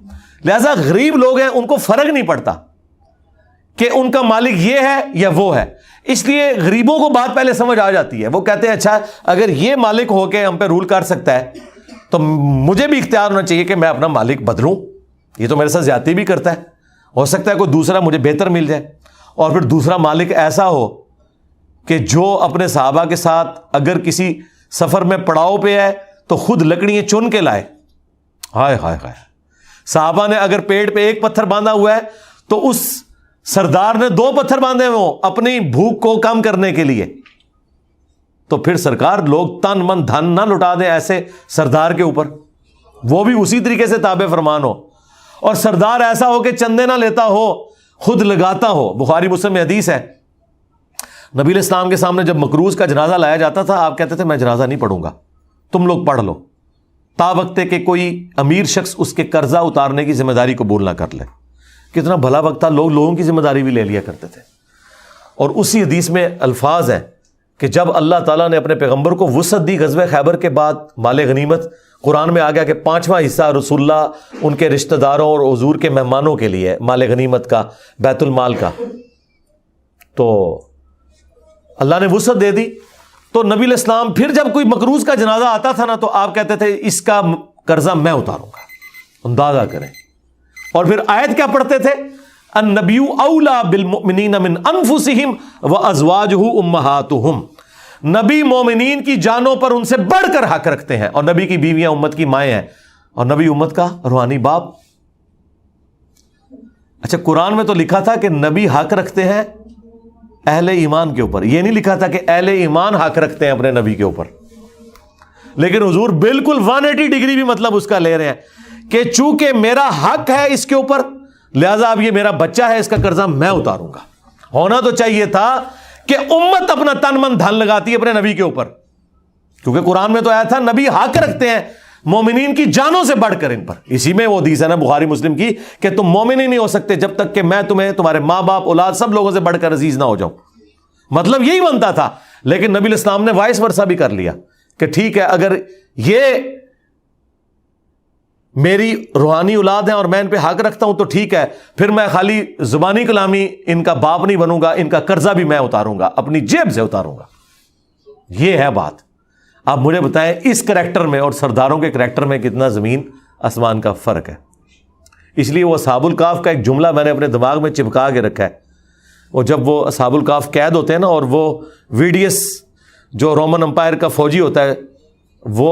لہذا غریب لوگ ہیں، ان کو فرق نہیں پڑتا کہ ان کا مالک یہ ہے یا وہ ہے. اس لیے غریبوں کو بات پہلے سمجھ آ جاتی ہے. وہ کہتے ہیں اچھا اگر یہ مالک ہو کے ہم پہ رول کر سکتا ہے تو مجھے بھی اختیار ہونا چاہیے کہ میں اپنا مالک بدلوں. یہ تو میرے ساتھ زیادتی بھی کرتا ہے، ہو سکتا ہے کوئی دوسرا مجھے بہتر مل جائے. اور پھر دوسرا مالک ایسا ہو کہ جو اپنے صحابہ کے ساتھ اگر کسی سفر میں پڑاؤ پہ ہے تو خود لکڑیاں چن کے لائے. ہائے ہائے ہائے. صحابہ نے اگر پیڑ پہ ایک پتھر باندھا ہوا ہے تو اس سردار نے 2 پتھر باندھے ہوئے ہوں اپنی بھوک کو کم کرنے کے لیے. تو پھر سرکار لوگ تن من دھن نہ لٹا دیں ایسے سردار کے اوپر، وہ بھی اسی طریقے سے تابع فرمان ہو. اور سردار ایسا ہو کہ چندے نہ لیتا ہو، خود لگاتا ہو. بخاری مسلم میں حدیث ہے، نبی علیہ السلام کے سامنے جب مکروز کا جنازہ لایا جاتا تھا، آپ کہتے تھے میں جنازہ نہیں پڑھوں گا، تم لوگ پڑھ لو. تا وقت کہ کوئی امیر شخص اس کے قرضہ اتارنے کی ذمہ داری قبول نہ کر لے. کتنا بھلا وقت تھا, لوگوں کی ذمہ داری بھی لے لیا کرتے تھے. اور اسی حدیث میں الفاظ ہیں کہ جب اللہ تعالیٰ نے اپنے پیغمبر کو وسعت دی غزوہ خیبر کے بعد مال غنیمت, قرآن میں آ گیا کہ 5واں حصہ رسول اللہ ان کے رشتہ داروں اور حضور کے مہمانوں کے لیے مال غنیمت کا, بیت المال کا. تو اللہ نے وسعت دے دی. تو نبی علیہ السلام پھر جب کوئی مقروض کا جنازہ آتا تھا نا, تو آپ کہتے تھے اس کا قرضہ میں اتاروں گا. اندازہ کریں. اور پھر آیت کیا پڑھتے تھے, النبی اولا بالمؤمنین من انفسہم وازواجہ امہاتہم, نبی مومنین کی جانوں پر ان سے بڑھ کر حق رکھتے ہیں, اور نبی کی بیویاں امت کی مائیں ہیں, اور نبی امت کا روحانی باپ. اچھا, قرآن میں تو لکھا تھا کہ نبی حق رکھتے ہیں اہل ایمان کے اوپر, یہ نہیں لکھا تھا کہ اہل ایمان حق رکھتے ہیں اپنے نبی کے اوپر. لیکن حضور بالکل 180 ڈگری بھی مطلب اس کا لے رہے ہیں کہ چونکہ میرا حق ہے اس کے اوپر, لہذا اب یہ میرا بچہ ہے, اس کا قرضہ میں اتاروں گا. ہونا تو چاہیے تھا کہ امت اپنا تن من دھن لگاتی ہے اپنے نبی کے اوپر, کیونکہ قرآن میں تو آیا تھا نبی حق رکھتے ہیں مومنین کی جانوں سے بڑھ کر ان پر. اسی میں وہ حدیث ہے نا بخاری مسلم کی کہ تم مومن ہی نہیں ہو سکتے جب تک کہ میں تمہیں تمہارے ماں باپ اولاد سب لوگوں سے بڑھ کر عزیز نہ ہو جاؤں. مطلب یہی بنتا تھا. لیکن نبی علیہ السلام نے وائس ورثہ بھی کر لیا کہ ٹھیک ہے, اگر یہ میری روحانی اولاد ہیں اور میں ان پہ حق رکھتا ہوں تو ٹھیک ہے, پھر میں خالی زبانی کلامی ان کا باپ نہیں بنوں گا, ان کا قرضہ بھی میں اتاروں گا, اپنی جیب سے اتاروں گا. یہ ہے بات. آپ مجھے بتائیں اس کریکٹر میں اور سرداروں کے کریکٹر میں کتنا زمین آسمان کا فرق ہے. اس لیے وہ اصحاب الکاف کا ایک جملہ میں نے اپنے دماغ میں چپکا کے رکھا ہے. وہ جب وہ اصحاب الکاف قید ہوتے ہیں نا, اور وہ ویڈیس جو رومن امپائر کا فوجی ہوتا ہے وہ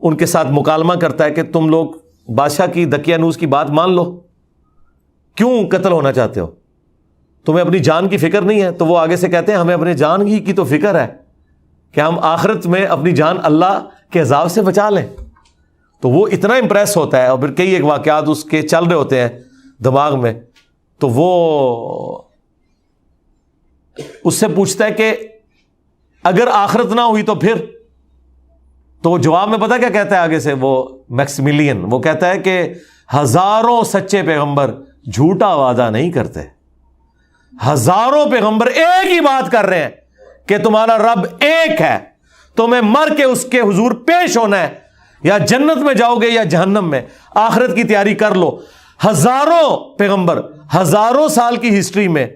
ان کے ساتھ مکالمہ کرتا ہے کہ تم لوگ بادشاہ کی دقیانوس کی بات مان لو, کیوں قتل ہونا چاہتے ہو, تمہیں اپنی جان کی فکر نہیں ہے. تو وہ آگے سے کہتے ہیں ہمیں اپنی جان کی تو فکر ہے کہ ہم آخرت میں اپنی جان اللہ کے عذاب سے بچا لیں. تو وہ اتنا امپریس ہوتا ہے, اور پھر کئی ایک واقعات اس کے چل رہے ہوتے ہیں دماغ میں. تو وہ اس سے پوچھتا ہے کہ اگر آخرت نہ ہوئی تو پھر, تو وہ جواب میں پتہ کیا کہتا ہے آگے سے وہ میکسیملین, وہ کہتا ہے کہ ہزاروں سچے پیغمبر جھوٹا وعدہ نہیں کرتے, ہزاروں پیغمبر ایک ہی بات کر رہے ہیں کہ تمہارا رب ایک ہے, تمہیں مر کے اس کے حضور پیش ہونا ہے, یا جنت میں جاؤ گے یا جہنم میں, آخرت کی تیاری کر لو. ہزاروں پیغمبر ہزاروں سال کی ہسٹری میں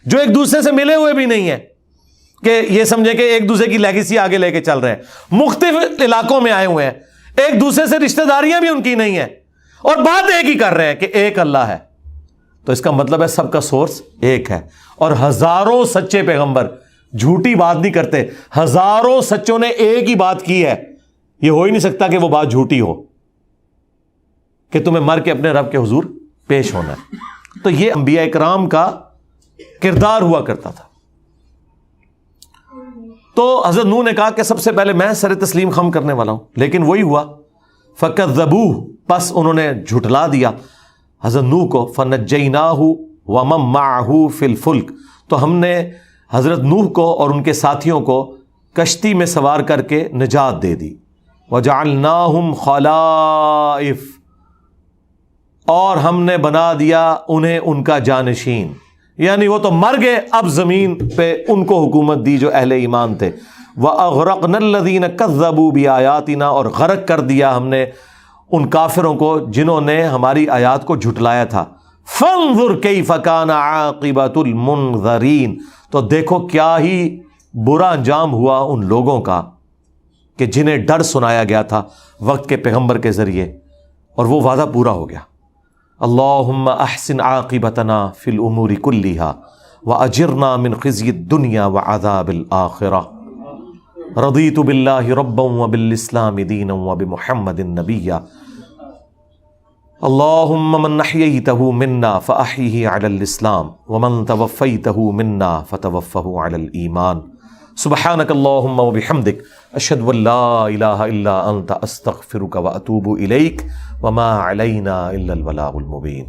جو ایک دوسرے سے ملے ہوئے بھی نہیں ہیں کہ یہ سمجھے کہ ایک دوسرے کی لیگیسی آگے لے کے چل رہے ہیں, مختلف علاقوں میں آئے ہوئے ہیں, ایک دوسرے سے رشتہ داریاں بھی ان کی نہیں ہیں, اور بات ایک ہی کر رہے ہیں کہ ایک اللہ ہے. تو اس کا مطلب ہے سب کا سورس ایک ہے. اور ہزاروں سچے پیغمبر جھوٹی بات نہیں کرتے, ہزاروں سچوں نے ایک ہی بات کی ہے. یہ ہو ہی نہیں سکتا کہ وہ بات جھوٹی ہو کہ تمہیں مر کے اپنے رب کے حضور پیش ہونا ہے. تو یہ انبیاء کرام کا کردار ہوا کرتا تھا. تو حضرت نوح نے کہا کہ سب سے پہلے میں سر تسلیم خم کرنے والا ہوں, لیکن وہی ہوا فکذبوہ, پس انہوں نے جھٹلا دیا حضرت نوح کو. فنجیناہ ومن معہ فی الفلک, تو ہم نے حضرت نوح کو اور ان کے ساتھیوں کو کشتی میں سوار کر کے نجات دے دی. وجعلناہم خلائف, اور ہم نے بنا دیا انہیں ان کا جانشین, یعنی وہ تو مر گئے, اب زمین پہ ان کو حکومت دی جو اہل ایمان تھے. وَأَغْرَقْنَا الَّذِينَ كَذَّبُوا بِآيَاتِنَا, اور غرق کر دیا ہم نے ان کافروں کو جنہوں نے ہماری آیات کو جھٹلایا تھا. فَانظُرْ كَيْفَ كَانَ عَاقِبَةُ الْمُنذَرِينَ, تو دیکھو کیا ہی برا انجام ہوا ان لوگوں کا کہ جنہیں ڈر سنایا گیا تھا وقت کے پیغمبر کے ذریعے, اور وہ وعدہ پورا ہو گیا. اللہم احسن عاقبتنا فی الامور کلیہا واجرنا من خزی الدنیا وعذاب الآخرہ. رضیت باللہ ربا وبالاسلام دینا وبمحمد نبیا. اللہم من احییتہ منا فاحیہ علی الاسلام ومن توفیتہ منا فتوفہ علی الایمان. سبحانک اللہم وبحمدک اشہد ان لا الہ الا انت استغفرک واتوب الیک وما علینا الا البلاغ المبین.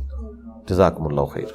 جزاکم اللہ خیر.